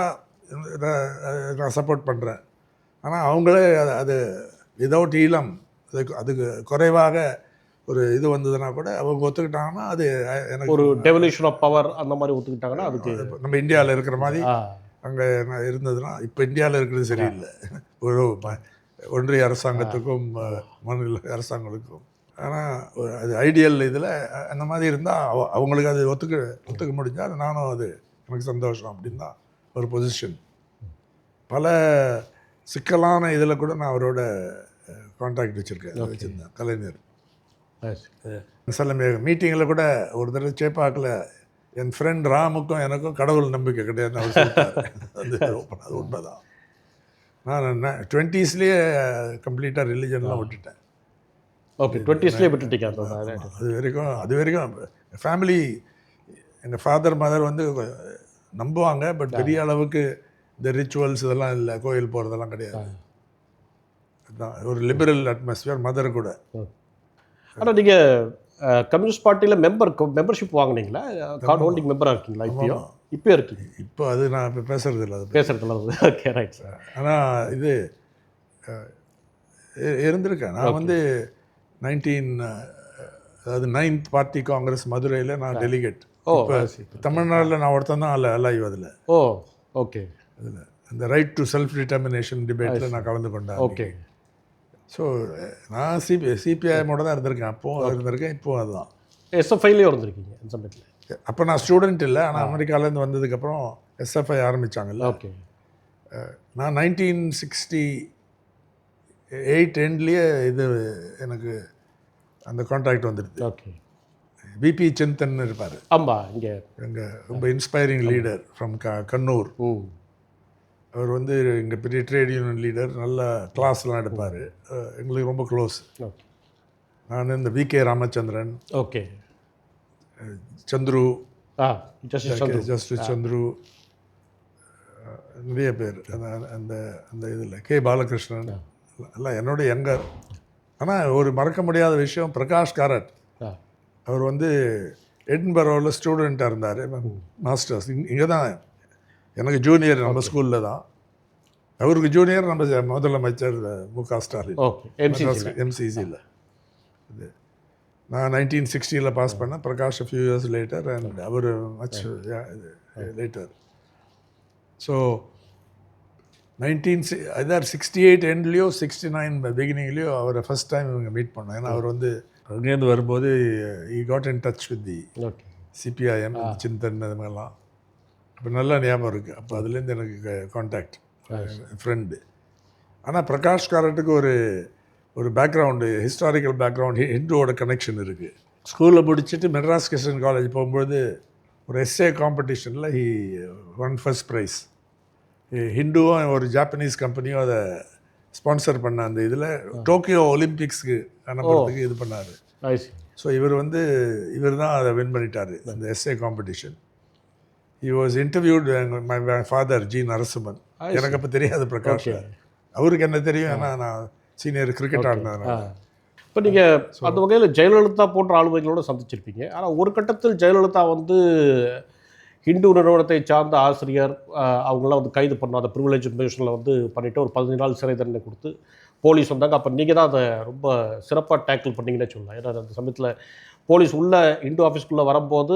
நான் சப்போர்ட் பண்ணுறேன், ஆனால் அவங்களே அது விதவுட் ஈழம் அதுக்கு குறைவாக ஒரு இது வந்ததுன்னா கூட அவங்க ஒத்துக்கிட்டாங்கன்னா அது எனக்கு ஒரு டெவல்யூஷன் ஆஃப் பவர் அந்த மாதிரி ஒத்துக்கிட்டாங்கன்னா அதுக்கு நம்ம இந்தியாவில் இருக்கிற மாதிரி அங்கே இருந்ததுன்னா. இப்போ இந்தியாவில் இருக்கிறது சரியில்லை, ஒரு ஒன்றிய அரசாங்கத்துக்கும் மாநில அரசாங்கங்களுக்கும். ஆனால் அது ஐடியல் இதில் அந்த மாதிரி இருந்தால் அவங்களுக்கு அது ஒத்துக்க முடிஞ்சால் நானும் அது எனக்கு சந்தோஷம் அப்படின்னு தான் ஒரு பொசிஷன். பல சிக்கலான இதில் கூட நான் அவரோட கான்டாக்ட் வச்சுருந்தேன் கலைஞர். சில மீட்டிங்கில் கூட ஒரு தடவை சேப்பாக்கில் என் ஃப்ரெண்ட் ராமுக்கும் எனக்கும் கடவுள் நம்பிக்கை கிடையாதுன்னு அவர் சொல்லிட்டார். அது உண்மைதான். நான் 20ஸ்லேயே கம்ப்ளீட்டாக ரிலிஜன்லாம் விட்டுட்டேன். ஓகே, 20ஸ்லேயே விட்டுட்டீங்க. அது வரைக்கும் ஃபேமிலி, எங்கள் ஃபாதர் மதர் வந்து நம்புவாங்க, பட் பெரிய அளவுக்கு இந்த ரிச்சுவல்ஸ் இதெல்லாம் இல்லை, கோயில் போகிறதெல்லாம் கிடையாது. அதுதான் ஒரு லிபரல் அட்மாஸ்பியர் மதர் கூட. ஆனால் நீங்கள் கம்யூனிஸ்ட் பார்ட்டியில் மெம்பர்ஷிப் வாங்கினீங்களா? கார்டு ஹோல்டிங் மெம்பராக இருக்கீங்களா? இப்போ இருக்கீங்க? இப்போ அது நான் இப்போ பேசுறது இல்லை, ஓகே, ரைட் சார். ஆனால் இது இருந்திருக்கேன். நான் வந்து 9th பார்ட்டி காங்கிரஸ் மதுரையில் நான் டெலிகேட். தமிழ்நாட்டில் நான் ஒருத்தன் தான் அலைவ் அதில். ஓகே. அதில் அந்த ரைட் டு செல்ஃப் டிட்டர்மினேஷன் டிபேட்டில் நான் கலந்து கொண்டேன். ஓகே. ஸோ நான் சிபிஐஎம்மோட தான் இருந்திருக்கேன், அப்போது இருந்திருக்கேன், இப்போது அதுதான். எஸ்எஃப்ஐலேயே இருந்திருக்கீங்க அந்த சமயத்தில்? அப்போ நான் ஸ்டூடெண்ட் இல்லை, ஆனால் அமெரிக்காவிலேருந்து வந்ததுக்கப்புறம் எஸ்எஃப்ஐ ஆரம்பித்தாங்கல்ல. ஓகே. நான் 1968 எண்ட்லேயே இது எனக்கு அந்த கான்ட்ராக்ட் வந்துடுது. ஓகே. பிபி சிந்தன் இருப்பார். ஆமாம், இங்கே எங்கள் ரொம்ப இன்ஸ்பைரிங் லீடர் ஃப்ரம் கண்ணூர். அவர் வந்து இங்கே பெரிய ட்ரேட் யூனியன் லீடர், நல்ல கிளாஸ்லாம் எடுப்பார், எங்களுக்கு ரொம்ப க்ளோஸ். நான் இந்த VK Ramachandran, okay, Chandru, justice Chandru, நிறைய பேர் அந்த அந்த இதில் கே பாலகிருஷ்ணன் எல்லாம் என்னோட யங்கர். ஆனால் ஒரு மறக்க முடியாத விஷயம், பிரகாஷ் காரட். அவர் வந்து எடின்பரோவில் ஸ்டூடெண்ட்டாக இருந்தார், மாஸ்டர்ஸ். இங்கே தான் எனக்கு ஜூனியர், நம்ம ஸ்கூலில் தான். அவருக்கு ஜூனியர் நம்ம முதலமைச்சர் மு.க. ஸ்டாலின், எம்சிசியில். இது நான் 1960 பாஸ் பண்ணேன், Prakash a few years later and அவர் மச் லேட்டர். ஸோ 1968 எண்ட்லேயோ 69 பிகினிங்லேயோ அவரை ஃபஸ்ட் டைம் இவங்க மீட் பண்ணோம். ஏன்னா அவர் வந்து அங்கேருந்து வரும்போது he got in touch with the CPIM Chinthan அது மாதிரிலாம். அப்போ நல்லா ஞாபகம் இருக்குது. அப்போ அதுலேருந்து எனக்கு கான்டாக்ட் ஃப்ரெண்டு. ஆனால் பிரகாஷ் காரட்டுக்கு ஒரு பேக்ரவுண்டு, ஹிஸ்டாரிக்கல் பேக்ரவுண்ட், ஹிந்துவோட கனெக்ஷன் இருக்குது. ஸ்கூலில் முடிச்சுட்டு மெட்ராஸ் கிறிஸ்டியன் காலேஜ் போகும்போது ஒரு எஸ்ஏ காம்படிஷனில் ஹி ஒன் ஃபர்ஸ்ட் ப்ரைஸ். ஹிந்துவும் ஒரு ஜாப்பனீஸ் கம்பெனியும் அதை ஸ்பான்சர் பண்ண அந்த இதில் டோக்கியோ ஒலிம்பிக்ஸ்க்கு அனுப்புறதுக்கு இது பண்ணார். ஸோ இவர் தான் அதை வின் பண்ணிட்டார் அந்த SA competition. He was interviewed my father G Narasimhan. எனக்கு அப்போ தெரியாது பிரகாஷ், அவருக்கு என்ன தெரியும், ஏன்னா நான் சீனியர் கிரிக்கெட் ஆடினதுனால. இப்போ நீங்கள் அந்த வகையில் ஜெயலலிதா போன்ற ஆளுமைகளோடு சந்திச்சிருப்பீங்க. ஆனால் ஒரு கட்டத்தில் ஜெயலலிதா வந்து ஹிந்து நிறுவனத்தை சார்ந்த ஆசிரியர் அவங்களாம் வந்து கைது பண்ணாத ப்ரிவிலேஜ் இன்ஃபர்மேஷனில் வந்து பண்ணிவிட்டு ஒரு 15 நாள் சிறை தண்டனை கொடுத்து போலீஸ் வந்தாங்க. அப்போ நீங்கள் தான் அதை ரொம்ப சிறப்பாக டேக்கிள் பண்ணிங்கன்னே சொல்லலாம். ஏன்னா அந்த சமயத்தில் போலீஸ் உள்ள ஹிந்து ஆஃபீஸ்க்குள்ளே வரும்போது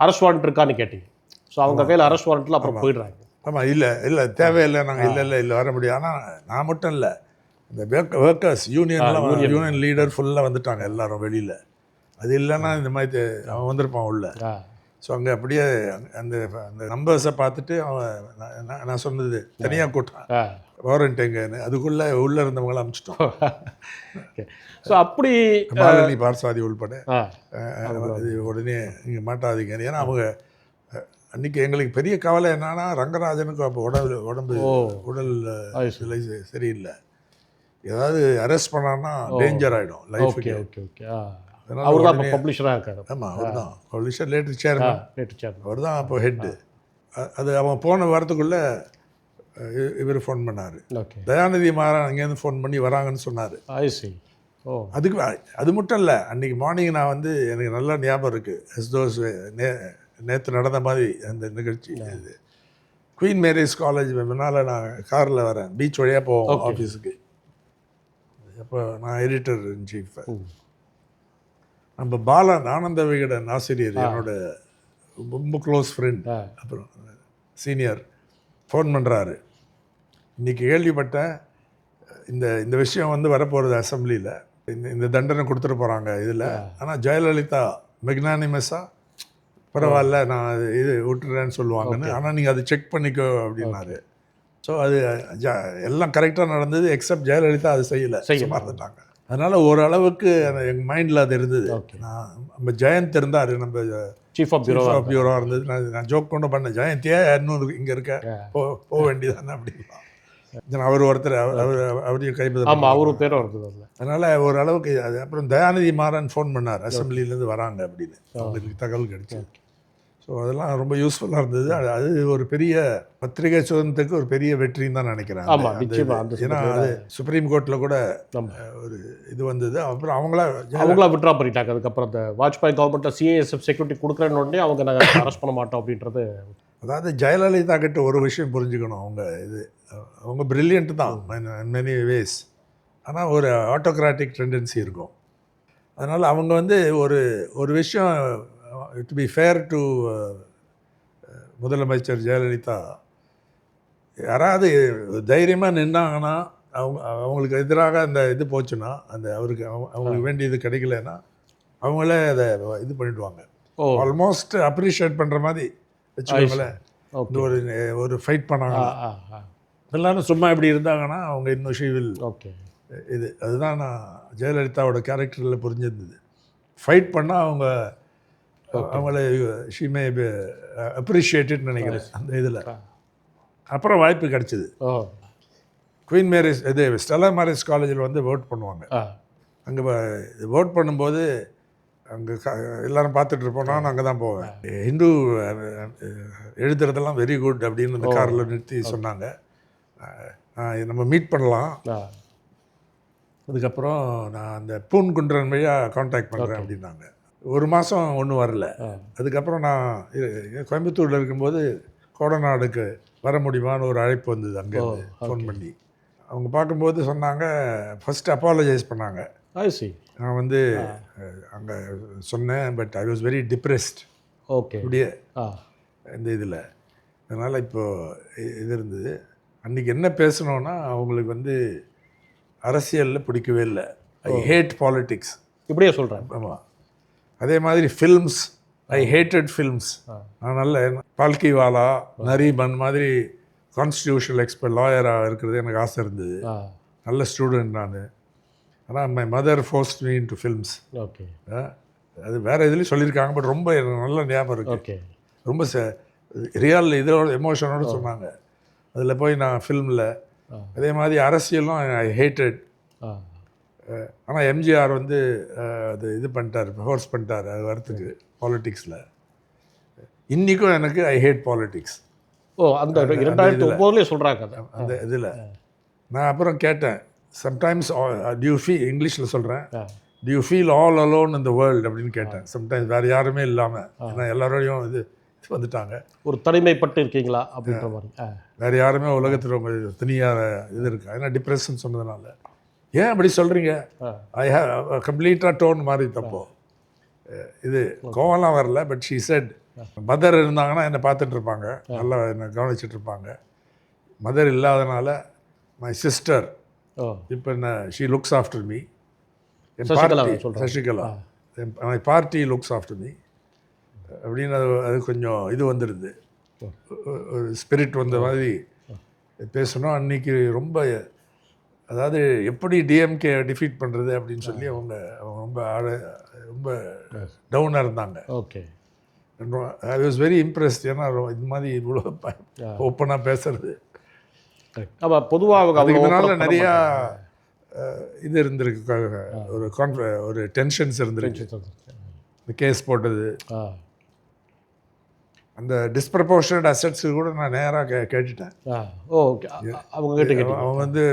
அரெஸ்ட் வாரண்ட் இருக்கான்னு கேட்டீங்க. ஸோ அவங்க கையில் அரெஸ்ட் வாரண்ட்டில் அப்புறம் போயிடுறாங்க. ஆமாம், இல்லை தேவையில்லை, நாங்கள் இல்லை வர முடியும். ஆனால் நான் மட்டும் இல்லை, இந்த ஒர்க்கர்ஸ் யூனியன் லீடர் ஃபுல்லாக வந்துட்டாங்க எல்லாரும் வெளியில். அது இல்லைன்னா இந்த மாதிரி அவன் வந்திருப்பான் உள்ள. ஸோ அங்கே அப்படியே அந்த நம்பர்ஸை பார்த்துட்டு அவன் நான் சொன்னது தனியாக கூட்டான் வாரண்ட் எங்கன்னு, அதுக்குள்ளே உள்ளே இருந்தவங்களை அனுப்பிச்சிட்டோம். ஸோ அப்படி மாலினி பார்சாதி உள்பட இது உடனே இங்கே மாட்டாதீங்க. ஏன்னா அவங்க அன்றைக்கி எங்களுக்கு பெரிய கவலை என்னன்னா, ரங்கராஜனுக்கு அப்போ உடல் நிலை சரியில்லை. ஏதாவது அரெஸ்ட் பண்ணான்னா டேஞ்சர் ஆகிடும் லைஃபுக்கு. அவர் தான் பப்ளிஷராக இருக்காரு. ஆமாம், அவர் தான் பப்ளிஷர், லேட்டர் சேர்மன். அவர் தான் அப்போ ஹெட்டு. அது அவன் போன வாரத்துக்குள்ளே இவர் ஃபோன் பண்ணார். தயாநிதி மாறன் அங்கேருந்து ஃபோன் பண்ணி வராங்கன்னு சொன்னார். அதுக்கு அது மட்டும் இல்லை, அன்றைக்கி மார்னிங் நான் வந்து எனக்கு நல்லா ஞாபகம் இருக்குது, நேற்று நடந்த மாதிரி அந்த நிகழ்ச்சி. இது குவீன் மேரிஸ் காலேஜ் முன்னால் நான் காரில் வரேன், பீச் வழியாக போவோம் ஆஃபீஸுக்கு. அப்போ நான் எடிட்டர் இன் சீஃப். நம்ம பாலன் ஆனந்த விகடன் ஆசிரியர், என்னோட ரொம்ப க்ளோஸ் ஃப்ரெண்ட், அப்புறம் சீனியர், ஃபோன் பண்ணுறாரு. இன்றைக்கி கேள்விப்பட்டேன் இந்த விஷயம் வந்து வரப்போகிறது அசம்பிளியில், இந்த தண்டனை கொடுத்துட்டு போகிறாங்க இதில். ஆனால் ஜெயலலிதா மெக்னானிமஸாக பரவாயில்ல நான் இது விட்டுறேன்னு சொல்லுவாங்கன்னு, ஆனால் நீங்கள் அதை செக் பண்ணிக்கோ அப்படின்னாரு. ஸோ அது எல்லாம் கரெக்டாக நடந்தது, எக்ஸப்ட் ஜெயலலிதா அது செய்ய மறந்துட்டாங்க. அதனால் ஓரளவுக்கு எங்கள் மைண்டில் அது இருந்தது. நம்ம ஜெயந்த் இருந்தார், நம்ம சீஃப் ஆஃப் பியூரோ இருந்தது. நான் ஜோக் கொண்டு பண்ணேன், ஜெயந்தியா இன்னும் இங்கே இருக்க போக வேண்டியதானே அப்படின்னா. அவர் ஒருத்தர் அவரையும் கைப்பற்ற, ஆமாம் அவரு பேரும் இருக்குது. அதனால் ஓரளவுக்கு அது. அப்புறம் தயாநிதி மாறன் ஃபோன் பண்ணார், அசம்பிளிலேருந்து வராங்க அப்படின்னு அவங்களுக்கு தகவல் கிடைச்சது. ஸோ அதெல்லாம் ரொம்ப யூஸ்ஃபுல்லாக இருந்தது. அது ஒரு பெரிய பத்திரிகை சுதந்திரத்துக்கு ஒரு பெரிய வெற்றின்னு தான் நினைக்கிறேன். ஏன்னா அது சுப்ரீம் கோர்ட்டில் கூட ஒரு இது வந்தது. அப்புறம் அவங்களா விட்ரா பண்ணிட்டாங்க. அதுக்கப்புறம் அந்த வாஜ்பாய் கவர்மெண்ட்டில் சிஏஎஸ்எஃப் செக்யூரிட்டி கொடுக்குறேன்னு உடனே அவங்க நாங்கள் அரெஸ்ட் பண்ண மாட்டோம் அப்படின்றது. அதாவது ஜெயலலிதா கிட்ட ஒரு விஷயம் புரிஞ்சுக்கணும், அவங்க பிரில்லியன்ட் தான் மெனி வேஸ், ஆனால் ஒரு ஆட்டோக்ராட்டிக் டெண்டன்சி இருக்கும். அதனால் அவங்க வந்து ஒரு விஷயம், டு பி ஃபேர் டு முதலமைச்சர் ஜெயலலிதா, யாராவது தைரியமாக நின்னாங்கன்னா, அவங்களுக்கு எதிராக அந்த இது போச்சுன்னா, அந்த அவங்களுக்கு வேண்டியது கிடைக்கலன்னா அவங்களே அதை இது பண்ணிவிடுவாங்க. ஆல்மோஸ்ட் அப்ரிஷியேட் பண்ணுற மாதிரி வச்சுக்கோங்களேன். ஒரு ஃபைட் பண்ணாங்க எல்லாரும் சும்மா இப்படி இருந்தாங்கன்னா அவங்க இன்னும் ஷீவில் இது. அதுதான் நான் ஜெயலலிதாவோட கேரக்டரில் புரிஞ்சிருந்தது. ஃபைட் பண்ணால் அவங்கள ஷீ மே அப்ரிஷியேட்டட்னு நினைக்கிறேன் அந்த இதில். அப்புறம் வாய்ப்பு கிடச்சிது. குவீன் மேரிஸ் ஸ்டெல்லா மேரிஸ் காலேஜில் வந்து ஓட் பண்ணுவாங்க. அங்கே ஓட் பண்ணும்போது அங்கே எல்லோரும் பார்த்துட்டு இருப்போம், நான் அங்கே தான் போவேன். ஹிந்து எழுதுறதெல்லாம் வெரி குட் அப்படின்னு அந்த காரில் நிறுத்தி சொன்னாங்க, நம்ம மீட் பண்ணலாம். அதுக்கப்புறம் நான் அந்த பூன்குன்றன் வழியாக காண்டாக்ட் பண்ணுறேன் அப்படின்னாங்க. ஒரு மாதம் ஒன்றும் வரல. அதுக்கப்புறம் நான் கோயம்புத்தூரில் இருக்கும்போது கோடநாடுக்கு வர முடியுமான்னு ஒரு அழைப்பு வந்தது. அங்கேருந்து ஃபோன் பண்ணி அவங்க பார்க்கும்போது சொன்னாங்க, ஃபஸ்ட்டு அப்பாலஜைஸ் பண்ணாங்க. ஐசி. நான் வந்து அங்கே சொன்னேன், but I was very depressed okay. அப்படியே ஆ இந்த இதில். அதனால் இப்போது இது இருந்தது. அன்றைக்கி என்ன பேசணுன்னா, அவங்களுக்கு வந்து அரசியலில் பிடிக்கவே இல்லை. ஐ ஹேட் பாலிட்டிக்ஸ். இப்படியே சொல்கிறேன். ஆமாம். அதே மாதிரி ஃபில்ம்ஸ், ஐ ஹேட்டட் ஃபில்ம்ஸ். நான் நல்ல பால்கிவாலா, நரீபன் மாதிரி கான்ஸ்டியூஷனல் எக்ஸ்பர்ட் லாயராக இருக்கிறது எனக்கு ஆசை இருந்தது. நல்ல ஸ்டூடெண்ட் நான். ஆனால் my mother forced me into films. Okay. அது வேறு இதுலேயும் சொல்லியிருக்காங்க, பட் ரொம்ப எனக்கு நல்ல ஞாபகம் இருக்குது. ஓகே. ரொம்ப ரியல் இதோட எமோஷனோடு சொன்னாங்க. அதில் போய் நான் ஃபில்மில் அதே மாதிரி அரசியலும் ஐ ஹேட்டட். ஆனால் எம்ஜிஆர் வந்து அது இது பண்ணிட்டார், ஃபோர்ஸ் பண்ணிட்டார் அது வரத்துக்கு பாலிட்டிக்ஸில். இன்றைக்கும் எனக்கு ஐ ஹேட் பாலிட்டிக்ஸ். ஓ, அந்த 2009 சொல்கிறாங்க அந்த இதில். நான் அப்புறம் கேட்டேன், சம்டைம்ஸ் டியூ ஃபீல், இங்கிலீஷில் சொல்கிறேன், do you feel all alone in the world அப்படின்னு கேட்டேன். சம்டைம்ஸ் வேறு யாருமே இல்லாமல், ஏன்னா எல்லாரோடையும் இது வந்துட்டாங்க, ஒரு தனிமைப்பட்டு இருக்கீங்களா அப்படின்ற மாதிரி. வேறு யாருமே உலகத்தில் ரொம்ப தனியாக இது இருக்கு. ஏன்னா டிப்ரெஷன் சொன்னதுனால. ஏன் அப்படி சொல்கிறீங்க? ஐ ஹேவ் கம்ப்ளீட்டாக டோன் மாறி தப்போ இது கோவம்லாம் வரல. பட் ஷீ செட், மதர் இருந்தாங்கன்னா என்னை பார்த்துட்டு இருப்பாங்க, நல்லா என்னை கவனிச்சிட்டு இருப்பாங்க. மதர் இல்லாதனால மை சிஸ்டர் இப்போ என்ன, she looks after me. N party Sasikala, my party looks after me அப்படின்னு அது கொஞ்சம் இது வந்துடுது, ஒரு ஸ்பிரிட் வந்த மாதிரி பேசணும். அன்றைக்கி ரொம்ப, அதாவது எப்படி டிஎம்கே டிஃபீட் பண்ணுறது அப்படின்னு சொல்லி அவங்க ரொம்ப டவுனாக இருந்தாங்க. Okay. I was very impressed. ஏன்னா இது மாதிரி இவ்வளோ ஓப்பனாக பேசுறது. ஆமாம், பொதுவாக அதுக்கு முன்னால் நிறையா இது இருந்திருக்கு, ஒரு டென்ஷன்ஸ் இருந்திருக்கு. இந்த கேஸ் போட்டது, அந்த டிஸ்ப்ரப்போர்ஷனட் அசெட்ஸு கூட நான் நேராக கேட்டுட்டேன். ஓகே. அவங்க வந்து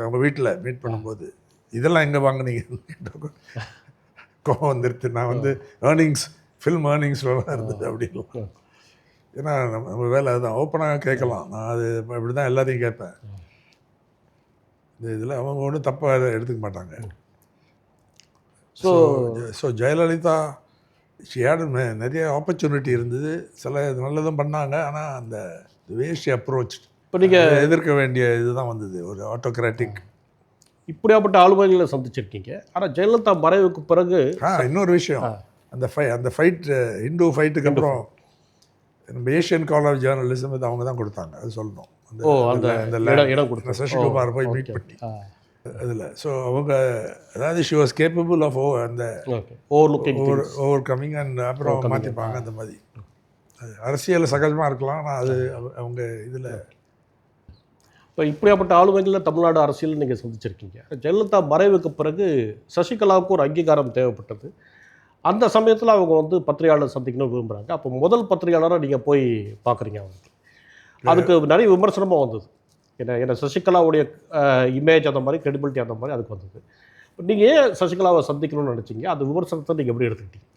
அவங்க வீட்டில் மீட் பண்ணும்போது, இதெல்லாம் எங்கே வாங்கினீங்க கோவம் வந்துடுது. நான் வந்து ஏர்னிங்ஸ், ஃபில்ம் ஏர்னிங்ஸ்லாம் இருந்தது அப்படின்னு. ஏன்னா நம்ம வேலை அதுதான், ஓப்பனாக கேட்கலாம். நான் அது இப்படி தான் எல்லாத்தையும் கேட்பேன். இந்த இதில் அவங்க ஒன்றும் தப்பாக எடுத்துக்க மாட்டாங்க. ஸோ ஜெயலலிதா நிறைய ஆப்பர்ச்சுனிட்டி இருந்தது, சில நல்லதும் பண்ணாங்க. ஆனால் அந்த வேஸ்ட் அப்ரோச், இப்போ நீங்கள் எதிர்க்க வேண்டிய இதுதான் வந்தது, ஒரு ஆட்டோக்ராட்டிக். இப்படியாப்பட்ட ஆளுமைகளை சந்திச்சிருக்கீங்க. ஆனால் ஜெயலலிதா மறைவுக்கு பிறகு இன்னொரு விஷயம், அந்த ஃபைட், ஹிந்து ஃபைட்டுக்கு அப்புறம் நம்ம ஏஷியன் காலேஜ் ஆஃப் ஜேர்னலிசம் இது அவங்க தான் கொடுத்தாங்க, அது சொல்லணும். அந்த சசிகுமார் போய் மீட் பண்ணி அதில். ஸோ அவங்க, அதாவது ஷி வாஸ் கேப்பபிள் ஆஃப் அந்த ஓவர் கம்மிங் அண்ட் அப்புறம் மாற்றிப்பாங்க அந்த மாதிரி. அரசியல் சகஜமாக இருக்கலாம், ஆனால் அது அவங்க இதில். இப்போ இப்படியாப்பட்ட ஆளுமைகளில் தமிழ்நாடு அரசியல் நீங்கள் சந்திச்சிருக்கீங்க. ஜெயலலிதா மறைவுக்கு பிறகு சசிகலாவுக்கு ஒரு அங்கீகாரம் தேவைப்பட்டது. அந்த சமயத்தில் அவங்க வந்து பத்திரிகையாளர் சந்திக்கணும்னு விரும்புகிறாங்க. அப்போ முதல் பத்திரிகையாளராக நீங்கள் போய் பார்க்குறீங்க. அவங்களுக்கு அதுக்கு நிறைய விமர்சனமாக வந்தது. ஏன்னா சசிகலாவுடைய இமேஜ் அந்த மாதிரி, கிரெடிபிலிட்டி அந்த மாதிரி அதுக்கு வந்தது. நீங்கள் ஏன் சசிகலாவை சந்திக்கணும்னு நினச்சிங்க? அந்த விமர்சனத்தை நீங்கள் எப்படி எடுத்துக்கிட்டீங்க?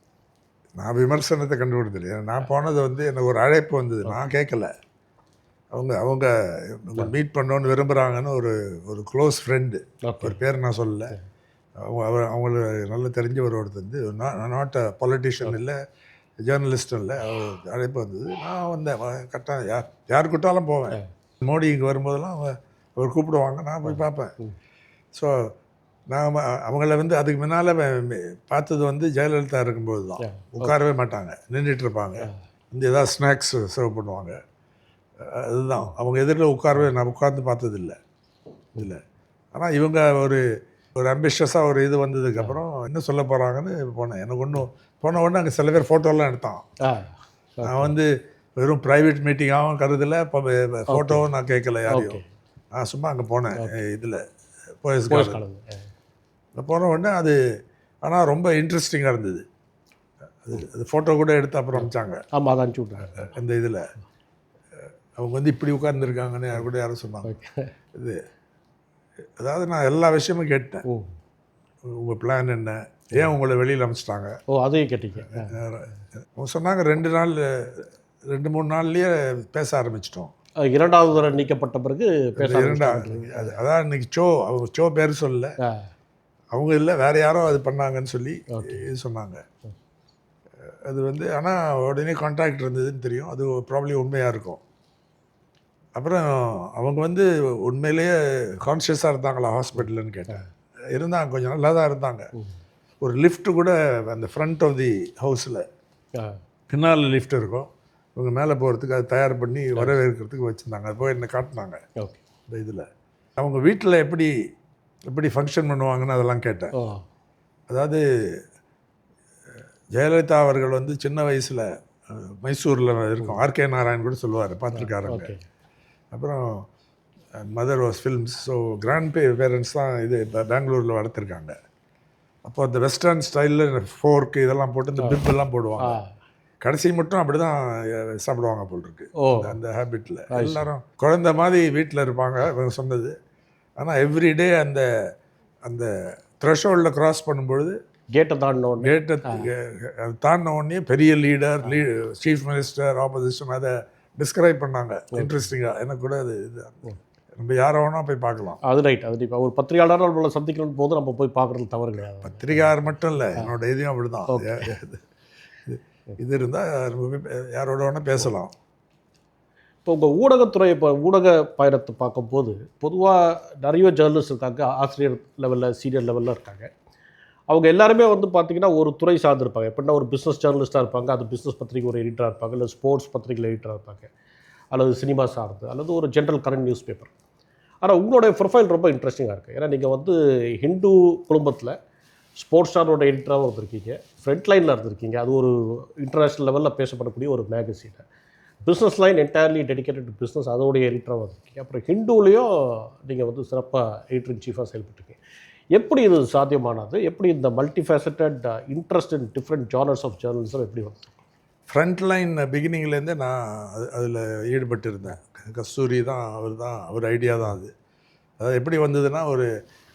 நான் விமர்சனத்தை கண்டுபிடித்தது, நான் போனது வந்து எனக்கு ஒரு அழைப்பு வந்தது, நான் கேட்கல. அவங்க மீட் பண்ணோன்னு விரும்புகிறாங்கன்னு ஒரு க்ளோஸ் ஃப்ரெண்டு, ஒரு பேர் நான் சொல்லலை, அவங்களுக்கு நல்லா தெரிஞ்சவர் ஒருத்தர், நாட் அ பொலிட்டிஷியன் இல்லை, ஜேர்னலிஸ்டும் இல்லை, அழைப்பு வந்தது. நான் வந்தேன், கரெக்டாக யார் கூட்டாலும் போவேன். மோடி இங்கே வரும்போதெல்லாம் அவர் கூப்பிடுவாங்க, நான் போய் பார்ப்பேன். ஸோ நான் அவங்கள வந்து அதுக்கு முன்னால் பார்த்தது வந்து ஜெயலலிதா இருக்கும்போது தான். உட்காரவே மாட்டாங்க, நின்றுட்டு இருப்பாங்க, இந்த ஏதாவது ஸ்நாக்ஸ் சர்வ் பண்ணுவாங்க, அதுதான். அவங்க எதிரில் உட்காரவே நான் உட்கார்ந்து பார்த்ததில்லை இதில். ஆனால் இவங்க ஒரு அம்பிஷியஸாக ஒரு இது வந்ததுக்கப்புறம் என்ன சொல்ல போகிறாங்கன்னு போனேன். எனக்கு ஒன்றும் போன உடனே அங்கே சில பேர் ஃபோட்டோலாம் எடுத்தான். நான் வந்து வெறும் ப்ரைவேட் மீட்டிங்காகவும் கருதில், இப்போ ஃபோட்டோவும் நான் கேட்கல யாரையும். நான் சும்மா அங்கே போனேன், இதில் போயஸ் கார்டன் போன உடனே அது, ஆனால் ரொம்ப இன்ட்ரெஸ்டிங்காக இருந்தது. அது ஃபோட்டோ கூட எடுத்து அப்புறம் அனுப்பிச்சாங்க. ஆமாம், அதை அனுப்பிச்சி விட்டாங்க. அந்த இதில் அவங்க வந்து இப்படி உட்கார்ந்துருக்காங்கன்னு யார் கூட யாரும் சொன்னாங்க. இது அதாவது நான் எல்லா விஷயமும் கேட்டேன். உங்கள் பிளான் என்ன, ஏன் உங்களை வெளியில் அமைச்சிட்டாங்க, அதையும் கேட்டீங்க. அவங்க சொன்னாங்க 2-3 நாள்லேயே பேச ஆரம்பிச்சிட்டோம். இரண்டாவது தடவை நீக்கப்பட்ட பிறகு பேச அதான் இன்னைக்கு அவங்க பேர் சொல்லல, அவங்க இல்லை வேறு யாரோ அது பண்ணாங்கன்னு சொல்லி இது சொன்னாங்க. அது வந்து ஆனால் உடனே கான்டாக்ட் இருந்ததுன்னு தெரியும். அது ப்ராப்ளி உண்மையாக இருக்கும். அப்புறம் அவங்க வந்து உண்மையிலேயே கான்ஷியஸாக இருந்தாங்களா ஹாஸ்பிட்டலுன்னு கேட்டேன். இருந்தாங்க, கொஞ்சம் நல்லா தான் இருந்தாங்க. ஒரு லிஃப்ட் கூட அந்த ஃப்ரண்ட் ஆஃப் தி ஹவுஸில் பின்னால் லிஃப்ட் இருக்கும். இவங்க மேலே போகிறதுக்கு அது தயார் பண்ணி வரவேற்கிறதுக்கு வச்சுருந்தாங்க. அது போய் என்ன காட்டினாங்க இந்த இதில். அவங்க வீட்டில் எப்படி ஃபங்க்ஷன் பண்ணுவாங்கன்னு அதெல்லாம் கேட்டேன். அதாவது ஜெயலலிதா அவர்கள் வந்து சின்ன வயசில் மைசூரில் இருக்கும், ஆர்கே நாராயண் கூட சொல்லுவார், பார்த்துருக்காருங்க. அப்புறம் mother was films. So grandparents தான் இது பெங்களூரில் வளர்த்துருக்காங்க. அப்போ அந்த வெஸ்டர்ன் ஸ்டைலில் ஃபோர்க்கு இதெல்லாம் போட்டு இந்த பிப்பெல்லாம் போடுவாங்க. கடைசி மட்டும் அப்படி தான் சாப்பிடுவாங்க போல் இருக்கு. அந்த ஹேபிட்டில் எல்லாரும் குழந்த மாதிரி வீட்டில் இருப்பாங்க இவங்க சொன்னது. ஆனால் எவ்ரிடே அந்த அந்த த்ரெஷோல்டில் க்ராஸ் பண்ணும்பொழுது கேட்டை தாண்டின உடனே பெரிய லீடர், சீஃப் மினிஸ்டர், ஆப்போசிஷன் அதை டிஸ்கிரைப் பண்ணாங்க. இன்ட்ரெஸ்டிங்காக எனக்கு கூட அது இது நம்ம யாரை வேணா போய் பார்க்கலாம். அது ரைட். அது இப்போ ஒரு பத்திரிகையாளர் நம்மளை சந்திக்கணும் போது நம்ம போய் பார்க்குறது தவறு கிடையாது. பத்திரிகையாளர் மட்டும் இல்லை, என்னோட இதையும் அப்படி தான். இது இருந்தால் யாரோட வேணால் பேசலாம். இப்போ உங்கள் ஊடகத்துறை, இப்போ ஊடக பயணத்தை பார்க்கும்போது பொதுவாக நிறைய ஜேர்னலிஸ்ட் இருக்காங்க, ஆசிரியர் லெவலில், சீனியர் லெவலில் இருக்காங்க. அவங்க எல்லாருமே வந்து பார்த்திங்கன்னா ஒரு துறை சார்ந்திருப்பாங்க. எப்படின்னா ஒரு பிஸ்னஸ் ஜேர்னலிஸ்ட்டாக இருப்பாங்க, அது பிஸ்னஸ் பத்திரிகை ஒரு எடிட்டராக இருப்பாங்க, இல்லை ஸ்போர்ட்ஸ் பத்திரிகையில் எடிட்டராக இருப்பாங்க, அல்லது சினிமா சார்ந்து, அல்லது ஒரு ஜென்ரல் கரண்ட் நியூஸ் பேப்பர். ஆனால் உங்களுடைய ப்ரொஃபைல் ரொம்ப இன்ட்ரெஸ்டிங்காக இருக்குது. ஏன்னா நீங்கள் வந்து ஹிந்து குடும்பத்தில் ஸ்போர்ட்ஸ் ஸ்டாரோட எடிட்டராகவும் இருந்திருக்கீங்க, ஃப்ரண்ட் லைனில் இருந்திருக்கீங்க. அது ஒரு இன்டர்நேஷ்னல் லெவலில் பேசப்படக்கூடிய ஒரு magazine. Business line entirely dedicated to business, அதோடைய எடிட்டராக வந்திருக்கீங்க. அப்புறம் ஹிந்துலேயும் நீங்கள் வந்து சிறப்பாக எடிட்டர் இன் சீஃபாக செயல்பட்டுருக்கீங்க. எப்படி இது சாத்தியமானது? எப்படி இந்த multifaceted interest in different genres of journalism எப்படி வந்து? ஃப்ரண்ட் லைன் பிகினிங்லேருந்தே நான் அதில் ஈடுபட்டு இருந்தேன். கஸ்தூரி தான் அவர் ஐடியா தான் அது. அதாவது எப்படி வந்ததுன்னா, ஒரு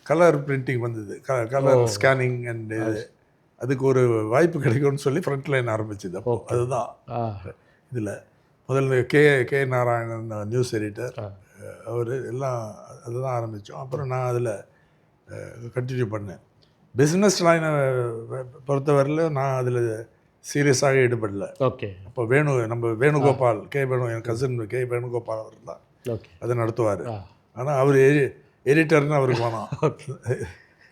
கலர் பிரிண்டிங் வந்தது, கலர் ஸ்கேனிங் அண்டு அதுக்கு ஒரு வாய்ப்பு கிடைக்கும்னு சொல்லி ஃப்ரண்ட் லைன் ஆரம்பிச்சது. அப்போ அதுதான் இதில் முதல்ல கே நாராயணன் நியூஸ் எடிட்டர், அவர் எல்லாம் அதுதான் ஆரம்பித்தோம். அப்புறம் நான் அதில் கண்டினியூ பண்ணேன். பிஸ்னஸ் லைனை பொறுத்தவரையில் நான் அதில் சீரியஸாக ஈடுபடல. அப்போ வேணுகோபால், என் கசின் வேணுகோபால் அவர் தான் அதை நடத்துவார். ஆனால் அவர் எடிட்டர்னு அவருக்கு வேணாம்.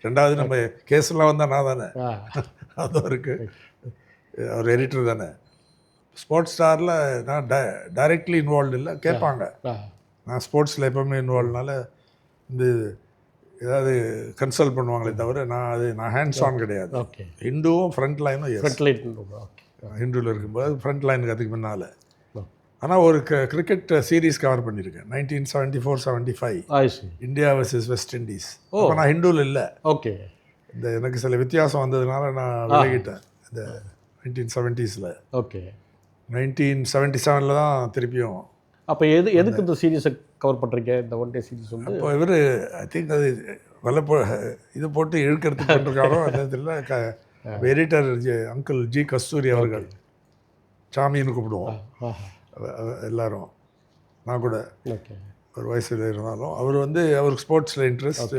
ரெண்டாவது நம்ம கேஸ்லாம் வந்தால் நான் தானே, அதுவும் இருக்குது. அவர் எடிட்டர் தானே. ஸ்போர்ட்ஸ் ஸ்டாரில் நான் டைரெக்ட்லி இன்வால்வ் இல்லை, கேட்பாங்க. நான் ஸ்போர்ட்ஸில் எப்போவுமே இன்வால்வ்னால இந்த ஏதாவது கன்சல்ட் பண்ணுவாங்களே தவிர நான் ஹேண்ட்ஸ் ஆன் கிடையாது. ஹிந்துவும் ஃப்ரண்ட் லைனும் ஹிந்துவில் இருக்கும்போது ஃப்ரண்ட் லைனுக்கு அதுக்கு முன்னால். ஆனால் ஒரு கிரிக்கெட் சீரீஸ் கவர் பண்ணியிருக்கேன் 1974-75 இந்தியா வர்சஸ் வெஸ்ட் இண்டீஸ். அப்போ நான் ஹிந்துவில் இல்லை. இந்த எனக்கு சில வித்தியாசம் வந்ததுனால நான் விலகிட்டேன். இந்த 1970s. 1977 தான் திருப்பியும். அப்போ எதுக்கு இந்த சீரீஸை கவர் பண்ணுறீங்க, இந்த ஒன் டே சீரீஸ் வந்து? இப்போ இவர் ஐ திங்க் அது இது போட்டு இழுக்கிறதுக்கு பண்ணிருக்காரோ அது தெரியல. எடிட்டர் அங்கிள் ஜி கஸ்தூரி அவர்கள், சாமின்னு கூப்பிடுவோம் எல்லாரும். நான் கூட ஒரு வயசில் இருந்தாலும் அவர் வந்து அவருக்கு ஸ்போர்ட்ஸில் இன்ட்ரெஸ்ட்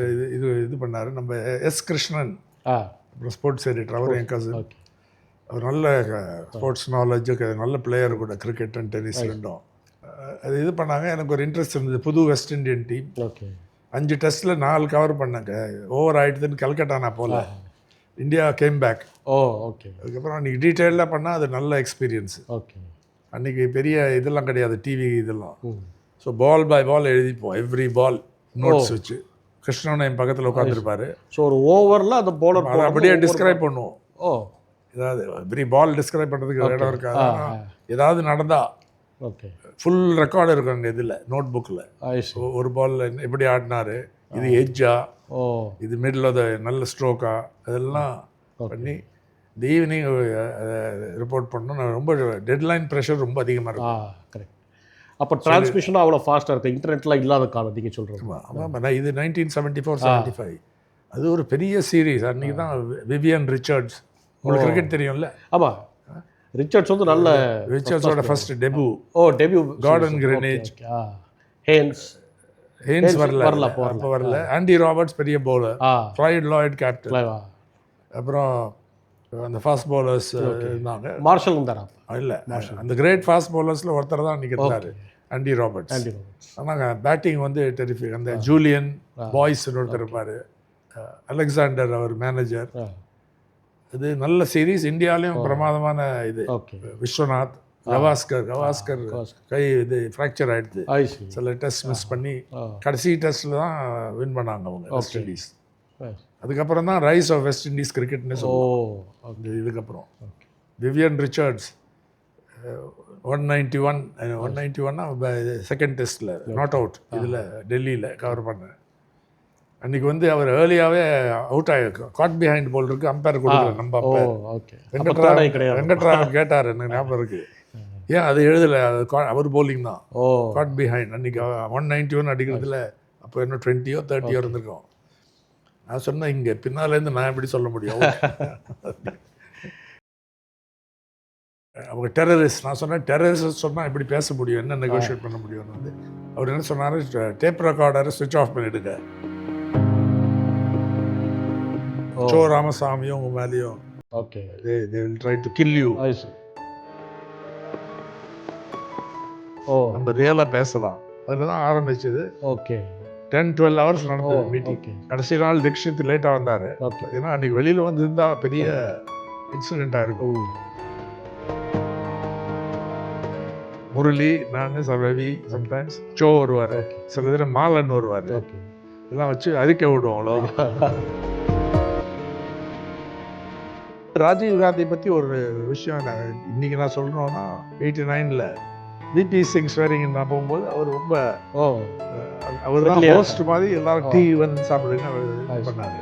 இது பண்ணார். நம்ம எஸ் கிருஷ்ணன் அப்புறம் ஸ்போர்ட்ஸ் எடிட்டர், அவர் என் கசின். அவர் நல்ல ஸ்போர்ட்ஸ் நாலேஜுக்கு நல்ல பிளேயர் கூட, கிரிக்கெட் அண்ட் டென்னிஸ் ரெண்டும். அது இது பண்ணாங்க. எனக்கு ஒரு இன்ட்ரெஸ்ட் இருந்தது. புது வெஸ்ட் இண்டியன் டீம் 5 டெஸ்ட்டில் 4 கவர் பண்ணாங்க. ஓவர் ஆகிடுதுன்னு கல்கட்டா நான் போகல. India came back. அதுக்கப்புறம் அன்றைக்கி டீட்டெயிலாக பண்ணால் அது நல்ல எக்ஸ்பீரியன்ஸ். அன்றைக்கி பெரிய இதெல்லாம் கிடையாது, டிவி இதெல்லாம். ஸோ பால் பை பால் எழுதிப்போம், எவ்ரி பால் நோட்ஸ் வச்சு. கிருஷ்ணன் என் பக்கத்தில் உட்காந்துருப்பாரு. ஸோ ஒரு ஓவரில் அந்த பாலர் அதை அப்படியே டிஸ்கிரைப் பண்ணுவோம். ஏதாவது எவ்ரி பால் டிஸ்கிரைப் பண்ணுறதுக்கு இடம் இருக்காது. ஏதாவது நடந்தால் ஃபுல் ரெக்கார்டு இருக்கும் அங்கே இதில், நோட் புக்கில். ஒரு பாலில் எப்படி ஆடினார், இது எட்ஜா, இது மிடில் ஆஃப் த நல்ல ஸ்ட்ரோக்கா, அதெல்லாம் பண்ணி இந்த ஈவினிங் ரிப்போர்ட் பண்ணணும். நான் ரொம்ப டெட்லைன் ப்ரெஷர் ரொம்ப அதிகமாக இருக்கும். கரெக்ட். அப்போ டிரான்ஸ்மிஷனும் அவ்வளோ ஃபாஸ்ட்டாக இருக்குது, இன்டர்நெட்லாம் இல்லாத காலம் நீங்கள் சொல்கிறீங்க. ஆமாம். நான் இது 1974-75 அது ஒரு பெரிய சீரீஸ். அன்றைக்கி தான் விவியன் ரிச்சர்ட்ஸ், உங்களுக்கு கிரிக்கெட் தெரியும்ல? ஆமாம், ரிச்சர்ட்ஸ் வந்து நல்ல ரிச்சர்ட்ஸோட first debut. Debut. Gordon Greenidge, Haynes Haynes வரல வரல, அப்போ வரல. ஆண்டி ராபர்ட்ஸ் பெரிய பவுலர், ஆ ஃப்ளாய்ட் லாய்ட் கேப்டன், கிளைவா. அப்புறம் அந்த ஃபாஸ்ட் பவுலர்ஸ் இருந்தாங்க. மார்ஷல் இருந்தாரா? இல்லை, அந்த கிரேட் ஃபாஸ்ட் பவுலர்ஸில் ஒருத்தர் தான் அன்றைக்கி இருந்தார், ஆண்டி ராபர்ட்ஸ். Aunty Roberts. ஆனால் பேட்டிங் வந்து டெரிஃபிக். அந்த ஜூலியன் பாய்ஸ்னு ஒருத்தர் இருப்பார், அலெக்சாண்டர் அவர் மேனேஜர். இது நல்ல சீரீஸ், இந்தியாவிலையும் பிரமாதமான இது. ஓகே. விஸ்வநாத், கவாஸ்கர் கை இது ஃப்ராக்சர் ஆகிடுது, சில டெஸ்ட் மிஸ் பண்ணி கடைசி டெஸ்ட்டில் தான் வின் பண்ணாங்க அவங்க வெஸ்ட் இண்டீஸ். அதுக்கப்புறம் தான் ரைஸ் ஆஃப் வெஸ்ட் இண்டீஸ் கிரிக்கெட்னு சொல்லுவோம். இதுக்கப்புறம் விவியன் ரிச்சர்ட்ஸ் 191 செகண்ட் டெஸ்ட்டில் நாட் அவுட், இதில் டெல்லியில் கவர் பண்ணேன். அன்றைக்கி வந்து அவர் ஏர்லியாகவே அவுட் ஆகிருக்கும், காட் பிஹைண்ட் போல் அம்பேர் கொடுக்குற நம்ம அம்பேர் வெங்கட்ராவன் கேட்டார், எனக்கு ஞாபகம் இருக்குது, ஏன் அது எழுதலை, அது அவர் போலிங் தான், காட் பிஹைண்ட். அன்றைக்கி 191 அடிக்கிறதுல அப்போ இன்னும் 20 or 30 இருந்திருக்கோம். நான் சொன்னேன், இங்கே பின்னாலேருந்து நான் எப்படி சொல்ல முடியும், அவங்க டெரரிஸ்ட். நான் சொன்னேன், டெரரிஸ்ட் சொன்னால் எப்படி பேச முடியும், என்ன நெகோஷியேட் பண்ண முடியும்னு. வந்து அவர் என்ன சொன்னார், டேப் ரெக்கார்டரை ஸ்விட்ச் ஆஃப் பண்ணிவிடுங்க, சோ ராமசாமியும் உங்கள் மேலேயும் okay they will try to kill you. நம்ம ரியலாக பேசலாம். அதில் தான் ஆரம்பிச்சது. ஓகே. 10-12 hours நடந்தது மீட்டிங். கடைசி நாள் தீக்ஷித் லேட்டாக வந்தார். ஏன்னா அன்றைக்கி வெளியில் வந்திருந்தா பெரிய இன்சிடெண்ட்டாக இருக்கும். முரளி, நான், ரவி, சம்டைம்ஸ் சோ வருவார், சில நேரம் மாலன் வருவார், இதெல்லாம் வச்சு அறிக்கை விடுவோம். அவ்வளோ. ராஜீவ் காந்தி பற்றி ஒரு விஷயம் இன்றைக்கி நான் சொல்லணும்னா, 89 விபி சிங் ஸ்வேரிங் நான் போகும்போது அவர் ரொம்ப அவர் தான் ஹோஸ்ட் மாதிரி எல்லாரும் டீ வந்து சாப்பிடுங்க பண்ணார்.